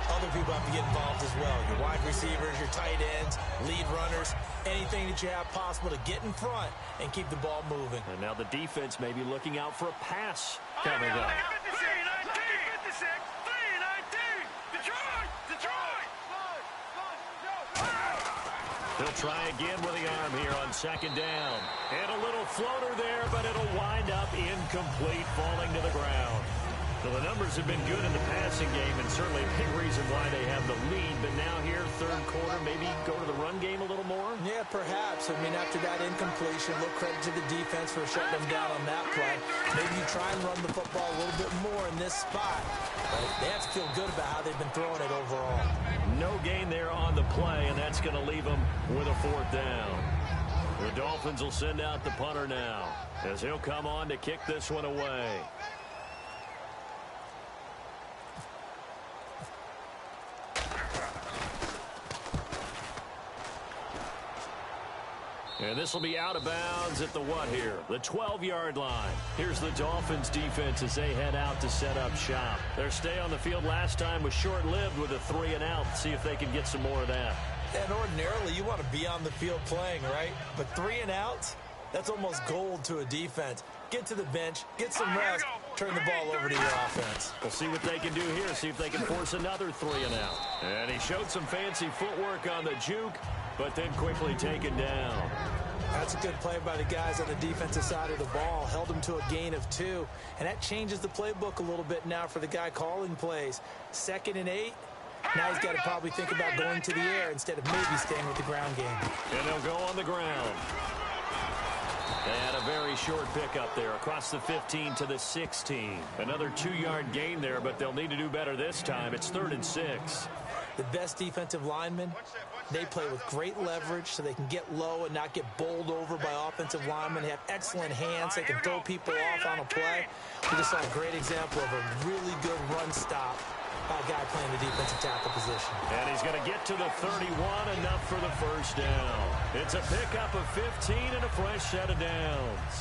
other people have to get involved as well. Your wide receivers, your tight ends, lead runners, anything that you have possible to get in front and keep the ball moving. And now the defense may be looking out for a pass coming up. He'll try again with the arm here on second down. And a little floater there, but it'll wind up incomplete, falling to the ground. So the numbers have been good in the passing game, and certainly a big reason why they have the lead. But now here, third quarter, maybe go to the run game a little more? Yeah, perhaps. I mean, after that incompletion, a little credit to the defense for shutting them down on that play. Maybe you try and run the football a little bit more in this spot. But they have to feel good about how they've been throwing it overall. No gain there on the play, and that's going to leave them with a fourth down. The Dolphins will send out the punter now as he'll come on to kick this one away. And this will be out of bounds at the what here? The 12-yard line. Here's the Dolphins defense as they head out to set up shop. Their stay on the field last time was short-lived with a 3-and-out. See if they can get some more of that. And ordinarily, you want to be on the field playing, right? But 3-and-outs, that's almost gold to a defense. Get to the bench, get some rest, turn the ball over to your offense. We'll see what they can do here, see if they can force another 3-and-out. And he showed some fancy footwork on the juke, but then quickly taken down. That's a good play by the guys on the defensive side of the ball. Held him to a gain of 2. And that changes the playbook a little bit now for the guy calling plays. 2nd and 8. Now he's got to probably think about going to the air instead of maybe staying with the ground game. And they'll go on the ground. And a very short pickup there across the 15 to the 16. Another 2-yard gain there, but they'll need to do better this time. It's 3rd and 6. The best defensive linemen, they play with great leverage so they can get low and not get bowled over by offensive linemen. They have excellent hands. They can throw people off on a play. We just saw a great example of a really good run stop by a guy playing the defensive tackle position. And he's going to get to the 31, enough for the first down. It's a pickup of 15 and a fresh set of downs.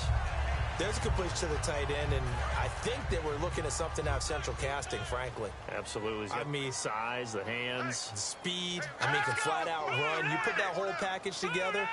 There's a completion to the tight end, and I think that we're looking at something out of Central Casting, frankly. Absolutely. I mean, size, the hands. the speed. I mean, can flat out run. You put that whole package together,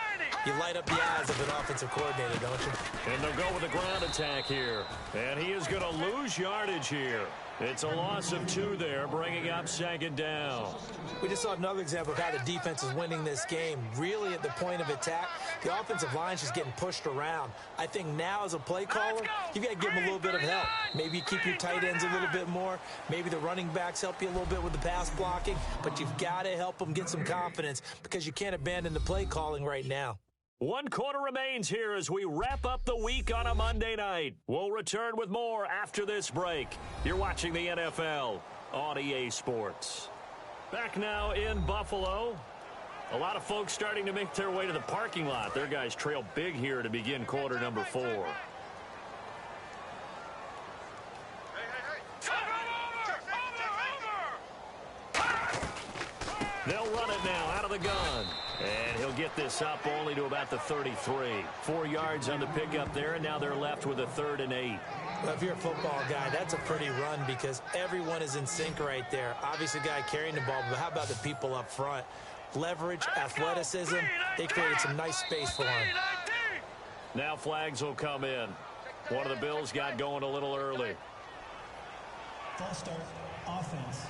you light up the eyes of an offensive coordinator, don't you? And they'll go with a ground attack here. And he is going to lose yardage here. It's a loss of 2 there, bringing up 2nd down. We just saw another example of how the defense is winning this game. Really at the point of attack, the offensive line is just getting pushed around. I think now as a play caller, you've got to give them a little bit of help. Maybe you keep your tight ends a little bit more. Maybe the running backs help you a little bit with the pass blocking. But you've got to help them get some confidence because you can't abandon the play calling right now. 1 quarter remains here as we wrap up the week on a Monday night. We'll return with more after this break. You're watching the NFL on EA Sports. Back now in Buffalo. A lot of folks starting to make their way to the parking lot. Their guys trail big here to begin quarter number 4. They'll run it now out of the gun. And he'll get this up only to about the 33. 4 yards on the pickup there, and now they're left with a 3rd and 8. Well, if you're a football guy, that's a pretty run because everyone is in sync right there. Obviously, the guy carrying the ball, but how about the people up front? Leverage, athleticism, they created some nice space for him. Now flags will come in. One of the Bills got going a little early. False start, offense.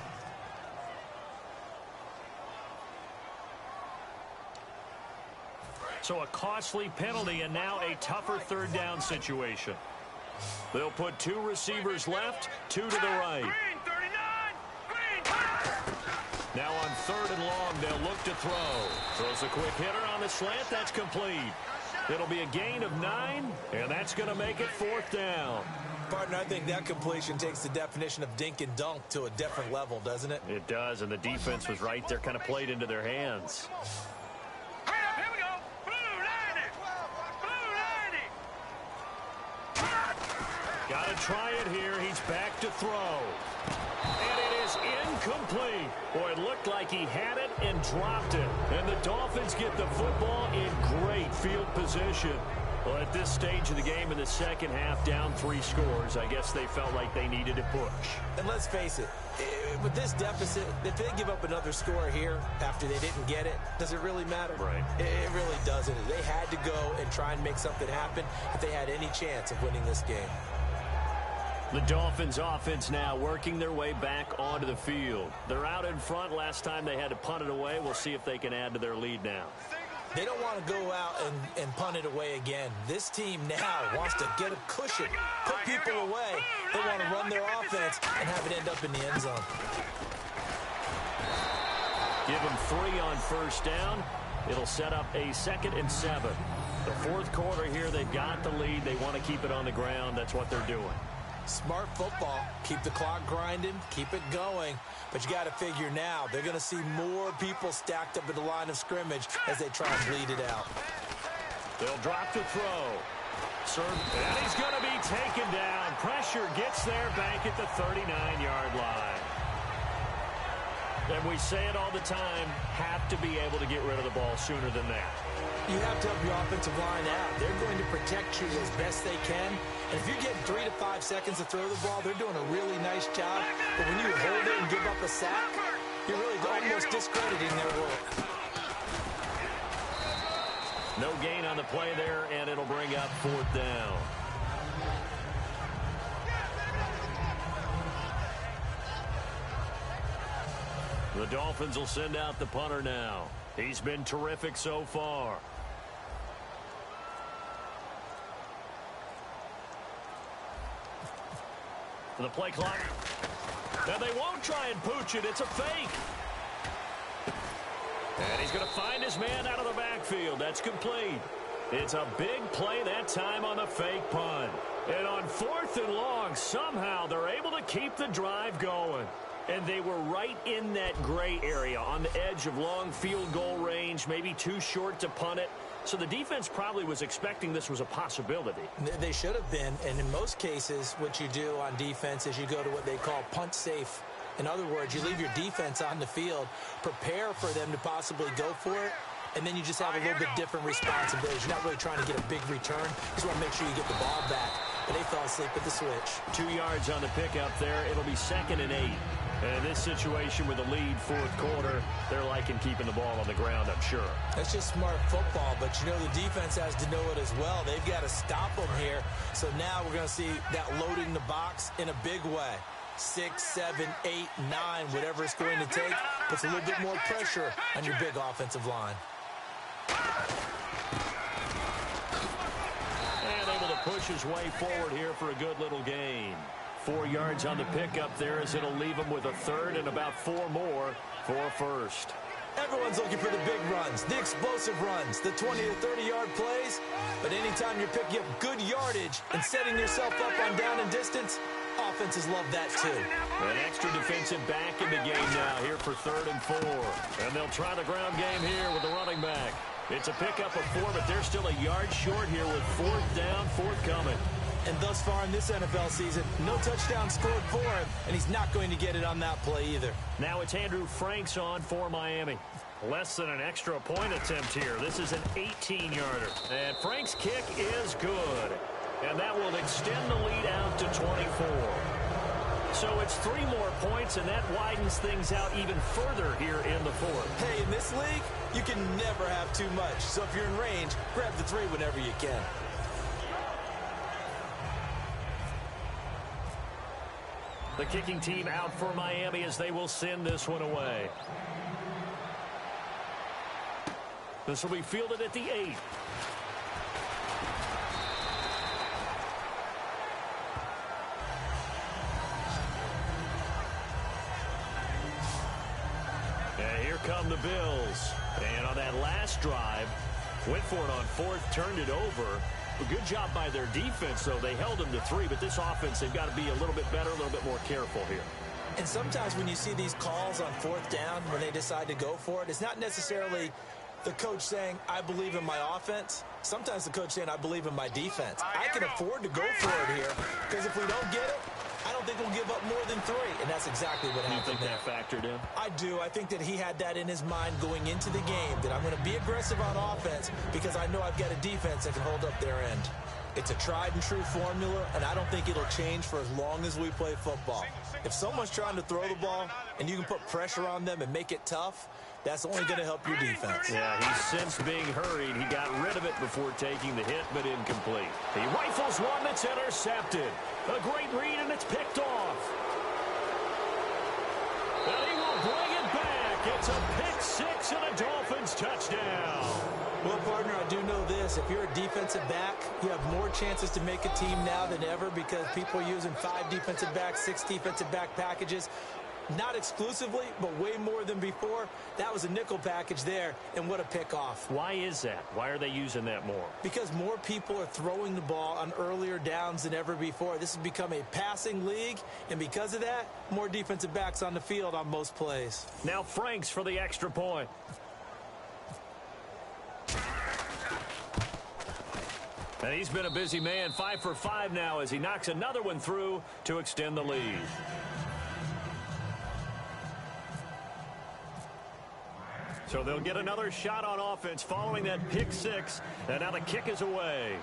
So a costly penalty and now a tougher 3rd down situation. They'll put 2 receivers left, 2 to the right. Now on 3rd and long, they'll look to throw. Throws a quick hitter on the slant. That's complete. It'll be a gain of 9, and that's going to make it 4th down. Partner, I think that completion takes the definition of dink and dunk to a different level, doesn't it? It does, and the defense was right there, kind of played into their hands. Got to try it here. He's back to throw. And it is incomplete. Boy, it looked like he had it and dropped it. And the Dolphins get the football in great field position. Well, at this stage of the game in the second half, down 3 scores, I guess they felt like they needed to push. And let's face it, with this deficit, if they give up another score here after they didn't get it, does it really matter? Right. It really doesn't. They had to go and try and make something happen if they had any chance of winning this game. The Dolphins offense now working their way back onto the field. They're out in front. Last time they had to punt it away. We'll see if they can add to their lead now. They don't want to go out and punt it away again. This team now wants to get a cushion, put people away. They want to run their offense and have it end up in the end zone. Give them 3 on 1st down. It'll set up a 2nd and 7. The 4th quarter here, they've got the lead. They want to keep it on the ground. That's what they're doing. Smart football. Keep the clock grinding. Keep it going. But you got to figure now, they're going to see more people stacked up at the line of scrimmage as they try and bleed it out. They'll drop the throw. And he's going to be taken down. Pressure gets there back at the 39-yard line. And we say it all the time, have to be able to get rid of the ball sooner than that. You have to help your offensive line out. They're going to protect you as best they can. And if you get 3 to 5 seconds to throw the ball, they're doing a really nice job. But when you hold it and give up a sack, you're really almost discrediting their work. No gain on the play there, and it'll bring up 4th down. The Dolphins will send out the punter now. He's been terrific so far. The play clock. And they won't try and pooch it. It's a fake. And he's going to find his man out of the backfield. That's complete. It's a big play that time on the fake punt. And on 4th and long, somehow they're able to keep the drive going. And they were right in that gray area on the edge of long field goal range, maybe too short to punt it. So the defense probably was expecting this was a possibility. They should have been, and in most cases, what you do on defense is you go to what they call punt safe. In other words, you leave your defense on the field, prepare for them to possibly go for it, and then you just have a little bit different responsibilities. You're not really trying to get a big return. You just want to make sure you get the ball back. But they fell asleep at the switch. 2 yards on the pickup there. It'll be 2nd and 8. And in this situation with the lead, fourth quarter, they're liking keeping the ball on the ground, I'm sure. That's just smart football, but you know the defense has to know it as well. They've got to stop them here. So now we're going to see that loading the box in a big way. 6, 7, 8, 9, whatever it's going to take, puts a little bit more pressure on your big offensive line. And able to push his way forward here for a good little gain. 4 yards on the pickup there as it'll leave him with a third and about 4 more for a first. Everyone's looking for the big runs, the explosive runs, the 20 to 30-yard plays. But anytime you're picking up good yardage and setting yourself up on down and distance, offenses love that too. An extra defensive back in the game now here for 3rd and 4. And they'll try the ground game here with the running back. It's a pickup of 4, but they're still a yard short here with 4th down, 4th coming. And thus far in this NFL season, no touchdown scored for him, and he's not going to get it on that play either. Now it's Andrew Franks on for Miami. Less than an extra point attempt here. This is an 18-yarder. And Franks' kick is good. And that will extend the lead out to 24. So it's 3 more points, and that widens things out even further here in the 4th. Hey, in this league, you can never have too much. So if you're in range, grab the 3 whenever you can. The kicking team out for Miami as they will send this one away. This will be fielded at the 8. And here come the Bills. And on that last drive, went for it on 4th, turned it over. A good job by their defense, though. They held them to 3, but this offense, they've got to be a little bit better, a little bit more careful here. And sometimes when you see these calls on 4th down, when they decide to go for it, it's not necessarily the coach saying, I believe in my offense. Sometimes the coach saying, I believe in my defense. I can afford to go for it here, because if we don't get it, I don't think we'll give up more than 3, and that's exactly what happened. You think that factored in? I do. I think that he had that in his mind going into the game, that I'm going to be aggressive on offense because I know I've got a defense that can hold up their end. It's a tried and true formula, and I don't think it'll change for as long as we play football. If someone's trying to throw the ball and you can put pressure on them and make it tough, that's only going to help your defense. Yeah, he's since being hurried. He got rid of it before taking the hit, but incomplete. He rifles one that's intercepted. A great read, and it's picked off. And he will bring it back. It's a pick 6 and a Dolphins touchdown. Well, partner, I do know this. If you're a defensive back, you have more chances to make a team now than ever because people are using 5 defensive backs, 6 defensive back packages. Not exclusively, but way more than before. That was a nickel package there, and what a pick-off. Why is that? Why are they using that more? Because more people are throwing the ball on earlier downs than ever before. This has become a passing league, and because of that, more defensive backs on the field on most plays. Now Franks for the extra point. And he's been a busy man, 5 for 5 now as he knocks another one through to extend the lead. So they'll get another shot on offense following that pick 6. And now the kick is away.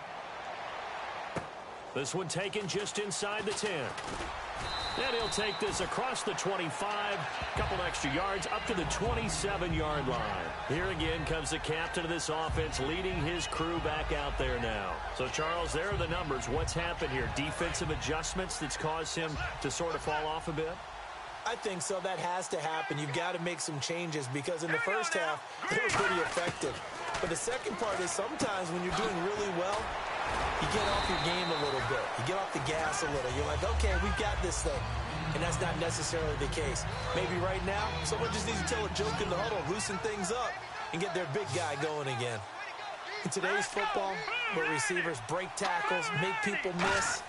This one taken just inside the 10. And he'll take this across the 25. Couple extra yards up to the 27-yard line. Here again comes the captain of this offense leading his crew back out there now. So, Charles, there are the numbers. What's happened here? Defensive adjustments that's caused him to sort of fall off a bit? I think so. That has to happen. You've got to make some changes because in the first half, they were pretty effective. But the second part is sometimes when you're doing really well, you get off your game a little bit. You get off the gas a little. You're like, okay, we've got this thing. And that's not necessarily the case. Maybe right now, someone just needs to tell a joke in the huddle, loosen things up, and get their big guy going again. In today's football, where receivers break tackles, make people miss,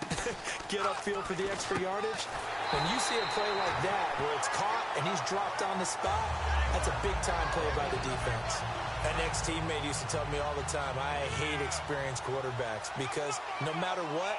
get upfield for the extra yardage, when you see a play like that where it's caught and he's dropped on the spot, that's a big-time play by the defense. An ex-teammate used to tell me all the time, I hate experienced quarterbacks because no matter what,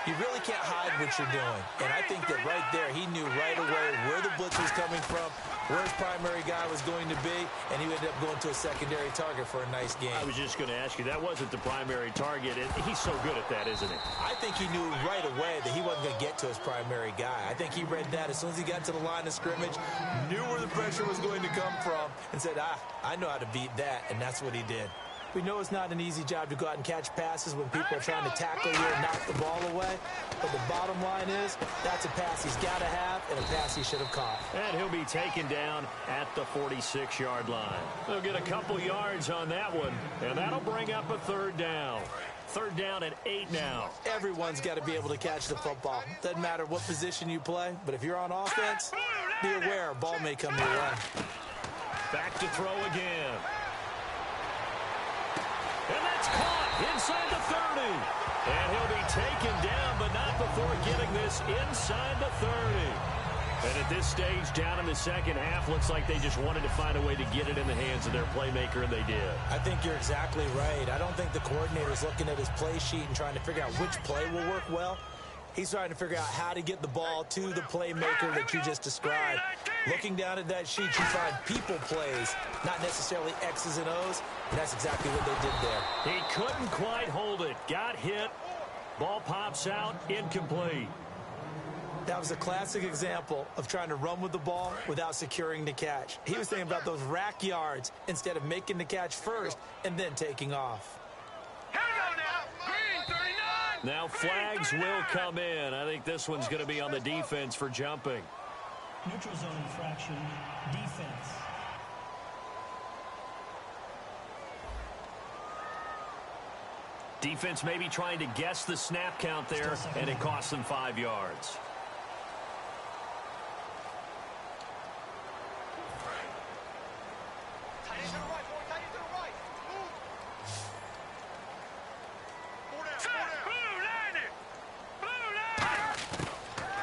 You really can't hide what you're doing. And I think that right there, he knew right away where the blitz was coming from, where his primary guy was going to be, and he ended up going to a secondary target for a nice game. I was just going to ask you, that wasn't the primary target. He's so good at that, isn't he? I think he knew right away that he wasn't going to get to his primary guy. I think he read that as soon as he got to the line of scrimmage, knew where the pressure was going to come from, and said, I know how to beat that, and that's what he did. We know it's not an easy job to go out and catch passes when people are trying to tackle you and knock the ball away. But the bottom line is, that's a pass he's got to have and a pass he should have caught. And he'll be taken down at the 46-yard line. They'll get a couple yards on that one, and that'll bring up a third down. Third down at 8 now. Everyone's got to be able to catch the football. Doesn't matter what position you play, but if you're on offense, be aware a ball may come your way. Back to throw again. And that's caught inside the 30. And he'll be taken down, but not before getting this inside the 30. And at this stage, down in the second half, looks like they just wanted to find a way to get it in the hands of their playmaker, and they did. I think you're exactly right. I don't think the coordinator's looking at his play sheet and trying to figure out which play will work well. He's trying to figure out how to get the ball to the playmaker that you just described. Looking down at that sheet, you find people plays, not necessarily X's and O's, and that's exactly what they did there. He couldn't quite hold it. Got hit. Ball pops out. Incomplete. That was a classic example of trying to run with the ball without securing the catch. He was thinking about those rack yards instead of making the catch first and then taking off. Now flags will come in. I think this one's going to be on the defense for jumping. Neutral zone infraction, defense. Defense maybe trying to guess the snap count there, and it costs them 5 yards.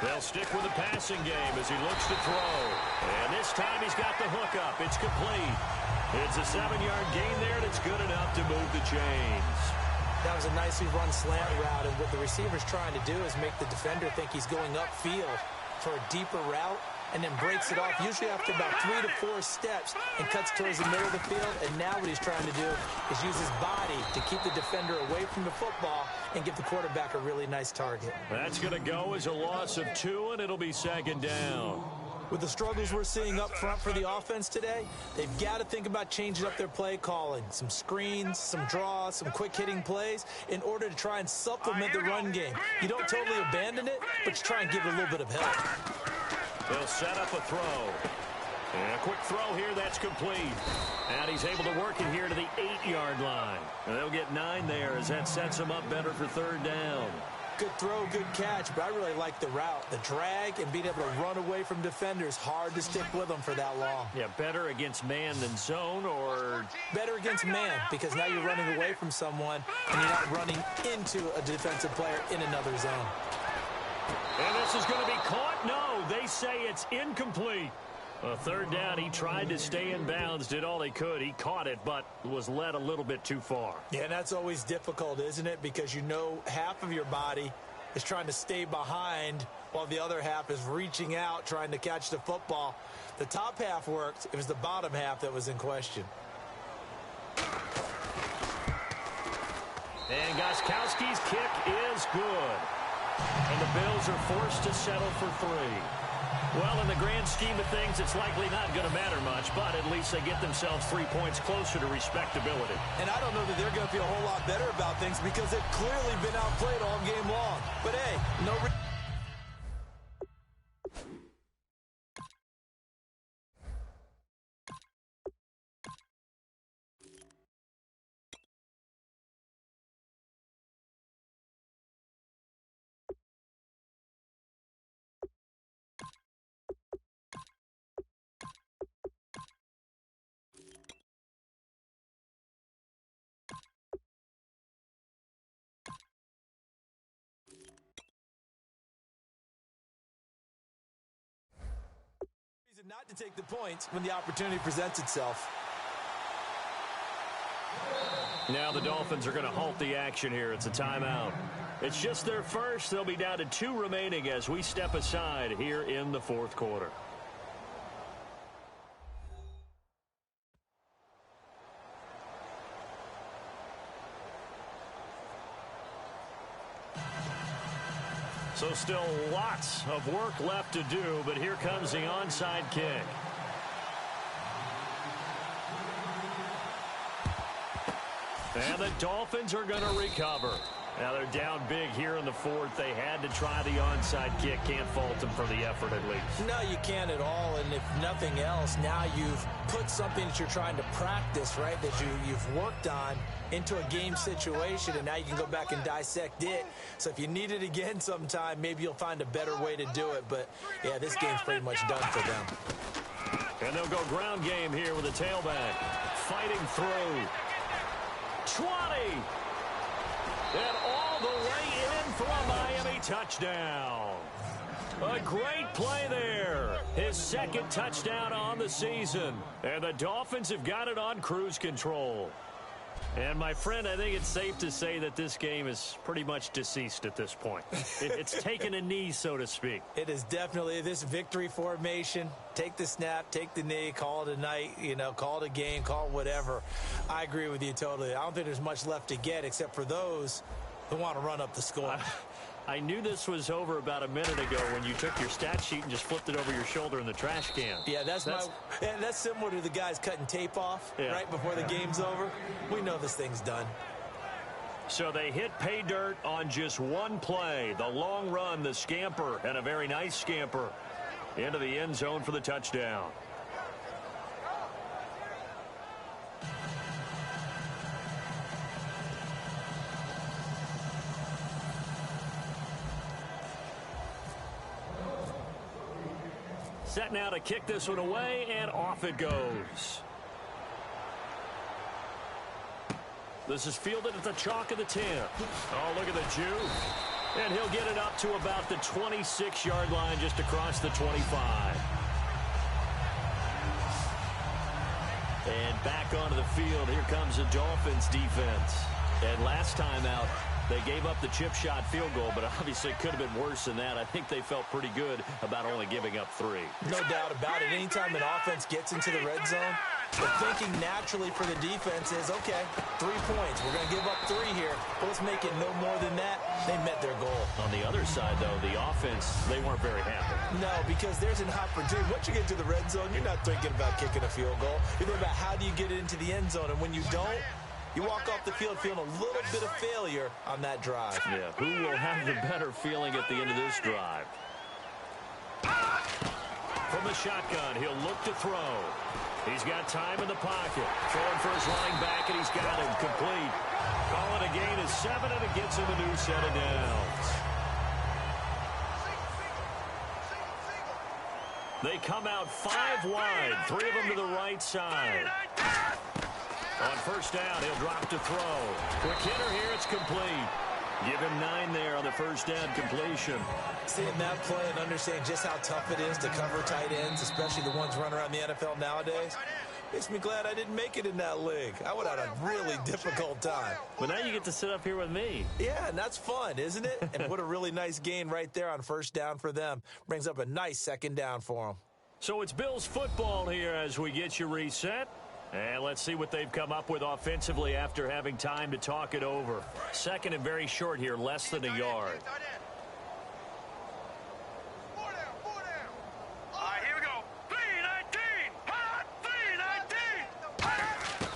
They'll stick with the passing game as he looks to throw. And this time he's got the hook up. It's complete. It's a 7-yard gain there, and it's good enough to move the chains. That was a nicely run slant route, and what the receiver's trying to do is make the defender think he's going upfield for a deeper route, and then breaks it off, usually after about 3 to 4 steps, and cuts towards the middle of the field. And now what he's trying to do is use his body to keep the defender away from the football and give the quarterback a really nice target. That's going to go as a loss of 2, and it'll be second down. With the struggles we're seeing up front for the offense today, they've got to think about changing up their play calling. Some screens, some draws, some quick-hitting plays in order to try and supplement the run game. You don't totally abandon it, but you try and give it a little bit of help. They'll set up a throw. And a quick throw here, that's complete. And he's able to work it here to the 8-yard line. And they'll get 9 there as that sets him up better for third down. Good throw, good catch, but I really like the route. The drag and being able to run away from defenders, hard to stick with them for that long. Yeah, better against man than zone, or? Better against man, because now you're running away from someone and you're not running into a defensive player in another zone. And this is going to be caught. No, they say it's incomplete. A third down, he tried to stay in bounds, did all he could. He caught it, but was led a little bit too far. Yeah, and that's always difficult, isn't it? Because you know half of your body is trying to stay behind while the other half is reaching out, trying to catch the football. The top half worked. It was the bottom half that was in question. And Gostkowski's kick is good. And the Bills are forced to settle for 3. Well, in the grand scheme of things, it's likely not going to matter much, but at least they get themselves 3 points closer to respectability. And I don't know that they're going to feel a whole lot better about things because they've clearly been outplayed all game long. But, hey, no not to take the points when the opportunity presents itself. Now the Dolphins are going to halt the action here. It's a timeout. It's just their first. They'll be down to 2 remaining as we step aside here in the fourth quarter. So still lots of work left to do, but here comes the onside kick. And the Dolphins are going to recover. Now they're down big here in the fourth. They had to try the onside kick. Can't fault them for the effort at least. No, you can't at all. And if nothing else, now you've put something that you're trying to practice, right, that you've worked on into a game situation, and now you can go back and dissect it. So if you need it again sometime, maybe you'll find a better way to do it. But, yeah, this game's pretty much done for them. And they'll go ground game here with a tailback. Fighting through. 20. And all the way in for a Miami touchdown. A great play there. His second touchdown on the season. And the Dolphins have got it on cruise control. And, my friend, I think it's safe to say that this game is pretty much deceased at this point. It's taken a knee, so to speak. It is definitely this victory formation. Take the snap, take the knee, call it a night, call it a game, call it whatever. I agree with you totally. I don't think there's much left to get except for those who want to run up the score. I knew this was over about a minute ago when you took your stat sheet and just flipped it over your shoulder in the trash can. Yeah, that's similar to the guys cutting tape off right before the game's over. We know this thing's done. So they hit pay dirt on just one play. The long run, the scamper, and a very nice scamper into the end zone for the touchdown. Set now to kick this one away, and off it goes. This is fielded at the chalk of the 10. Oh, look at the juke. And he'll get it up to about the 26-yard line, just across the 25. And back onto the field, here comes the Dolphins defense. And last time out, they gave up the chip shot field goal, but obviously it could have been worse than that. I think they felt pretty good about only giving up 3. No doubt about it. Anytime an offense gets into the red zone, the thinking naturally for the defense is, okay, 3 points. We're going to give up 3 here, but let's make it no more than that. They met their goal. On the other side, though, the offense, they weren't very happy. No, because there's an opportunity. Once you get to the red zone, you're not thinking about kicking a field goal. You're thinking about how do you get it into the end zone, and when you don't, you walk off the field feeling a little bit of failure on that drive. Yeah, who will have the better feeling at the end of this drive? From the shotgun, he'll look to throw. He's got time in the pocket. Throwing for his running back, and he's got him complete. Call it a gain of 7, and it gets him a new set of downs. They come out 5 wide, 3 of them to the right side. On first down, he'll drop to throw. Quick hitter here, it's complete. Give him 9 there on the first down completion. Seeing that play and understanding just how tough it is to cover tight ends, especially the ones running around the NFL nowadays, makes me glad I didn't make it in that league. I would have had a really difficult time. But now you get to sit up here with me. Yeah, and that's fun, isn't it? And what a really nice gain right there on first down for them. Brings up a nice second down for them. So it's Bills football here as we get you reset. And let's see what they've come up with offensively after having time to talk it over. Second and very short here, less than a yard. All right, here we go. 3-19. Hot 3-19.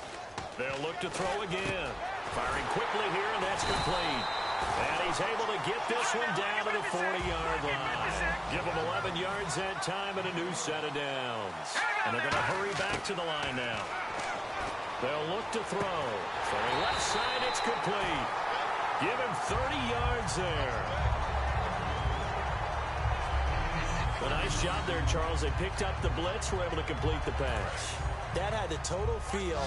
They'll look to throw again. Firing quickly here, and that's complete. And he's able to get this one down to the 40-yard line. Give him 11 yards that time and a new set of downs. And they're going to hurry back to the line now. They'll look to throw. Throwing left side, it's complete. Give him 30 yards there. A nice job there, Charles. They picked up the blitz, were able to complete the pass. That had the total feel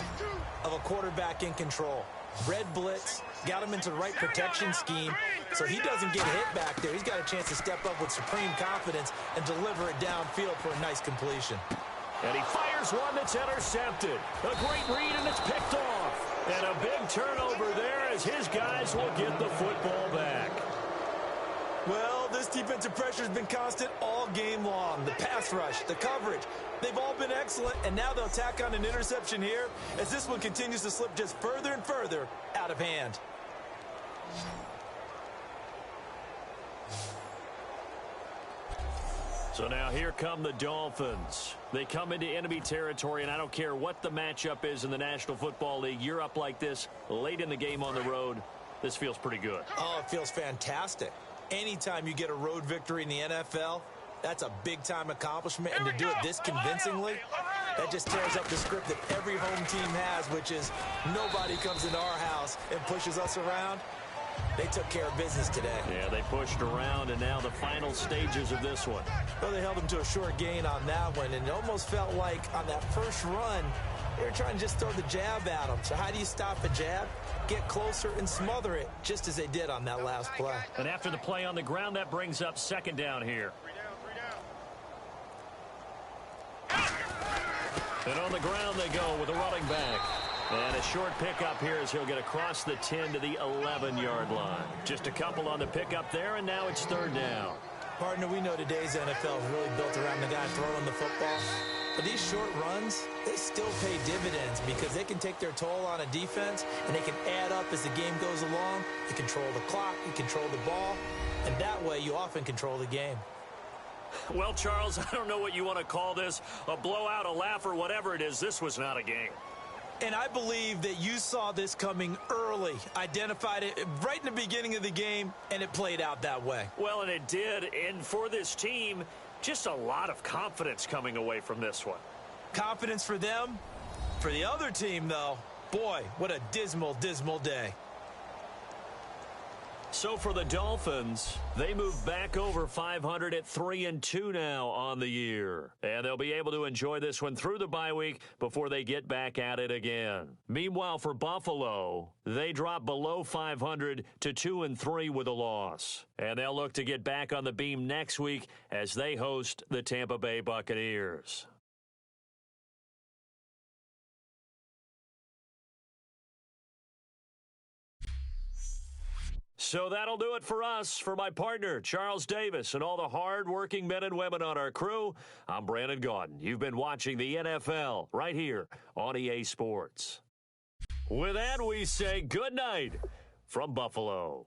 of a quarterback in control. Red blitz, got him into the right protection scheme, so he doesn't get hit back there. He's got a chance to step up with supreme confidence and deliver it downfield for a nice completion. And he fires one that's intercepted. A great read, and it's picked off. And a big turnover there as his guys will get the football back. Well, this defensive pressure has been constant all game long. The pass rush, the coverage, they've all been excellent, and now they'll tack on an interception here as this one continues to slip just further and further out of hand. So now here come the Dolphins. They come into enemy territory, and I don't care what the matchup is in the National Football League. You're up like this late in the game on the road. This feels pretty good. Oh, it feels fantastic. Anytime you get a road victory in the NFL, that's a big-time accomplishment. And to do it this convincingly, that just tears up the script that every home team has, which is nobody comes into our house and pushes us around. They took care of business today. Yeah, they pushed around, and now the final stages of this one. Well, they held them to a short gain on that one, and it almost felt like on that first run, they were trying to just throw the jab at them. So how do you stop a jab? Get closer and smother it, just as they did on that last play. And after the play on the ground, that brings up second down here. And on the ground they go with a running back. And a short pickup here as he'll get across the 10 to the 11-yard line. Just a couple on the pickup there, and now it's third down. Partner, we know today's NFL is really built around the guy throwing the football. But these short runs, they still pay dividends because they can take their toll on a defense, and they can add up as the game goes along. You control the clock, you control the ball, and that way you often control the game. Well, Charles, I don't know what you want to call this, a blowout, a laugh, or whatever it is. This was not a game. And I believe that you saw this coming early, identified it right in the beginning of the game, and it played out that way. Well, and it did. And for this team, just a lot of confidence coming away from this one. Confidence for them. For the other team, though, boy, what a dismal, dismal day. So for the Dolphins, they move back over 500 at 3-2 now on the year. And they'll be able to enjoy this one through the bye week before they get back at it again. Meanwhile, for Buffalo, they drop below 500 to 2-3 with a loss. And they'll look to get back on the beam next week as they host the Tampa Bay Buccaneers. So that'll do it for us. For my partner, Charles Davis, and all the hard-working men and women on our crew, I'm Brandon Gaudin. You've been watching the NFL right here on EA Sports. With that, we say good night from Buffalo.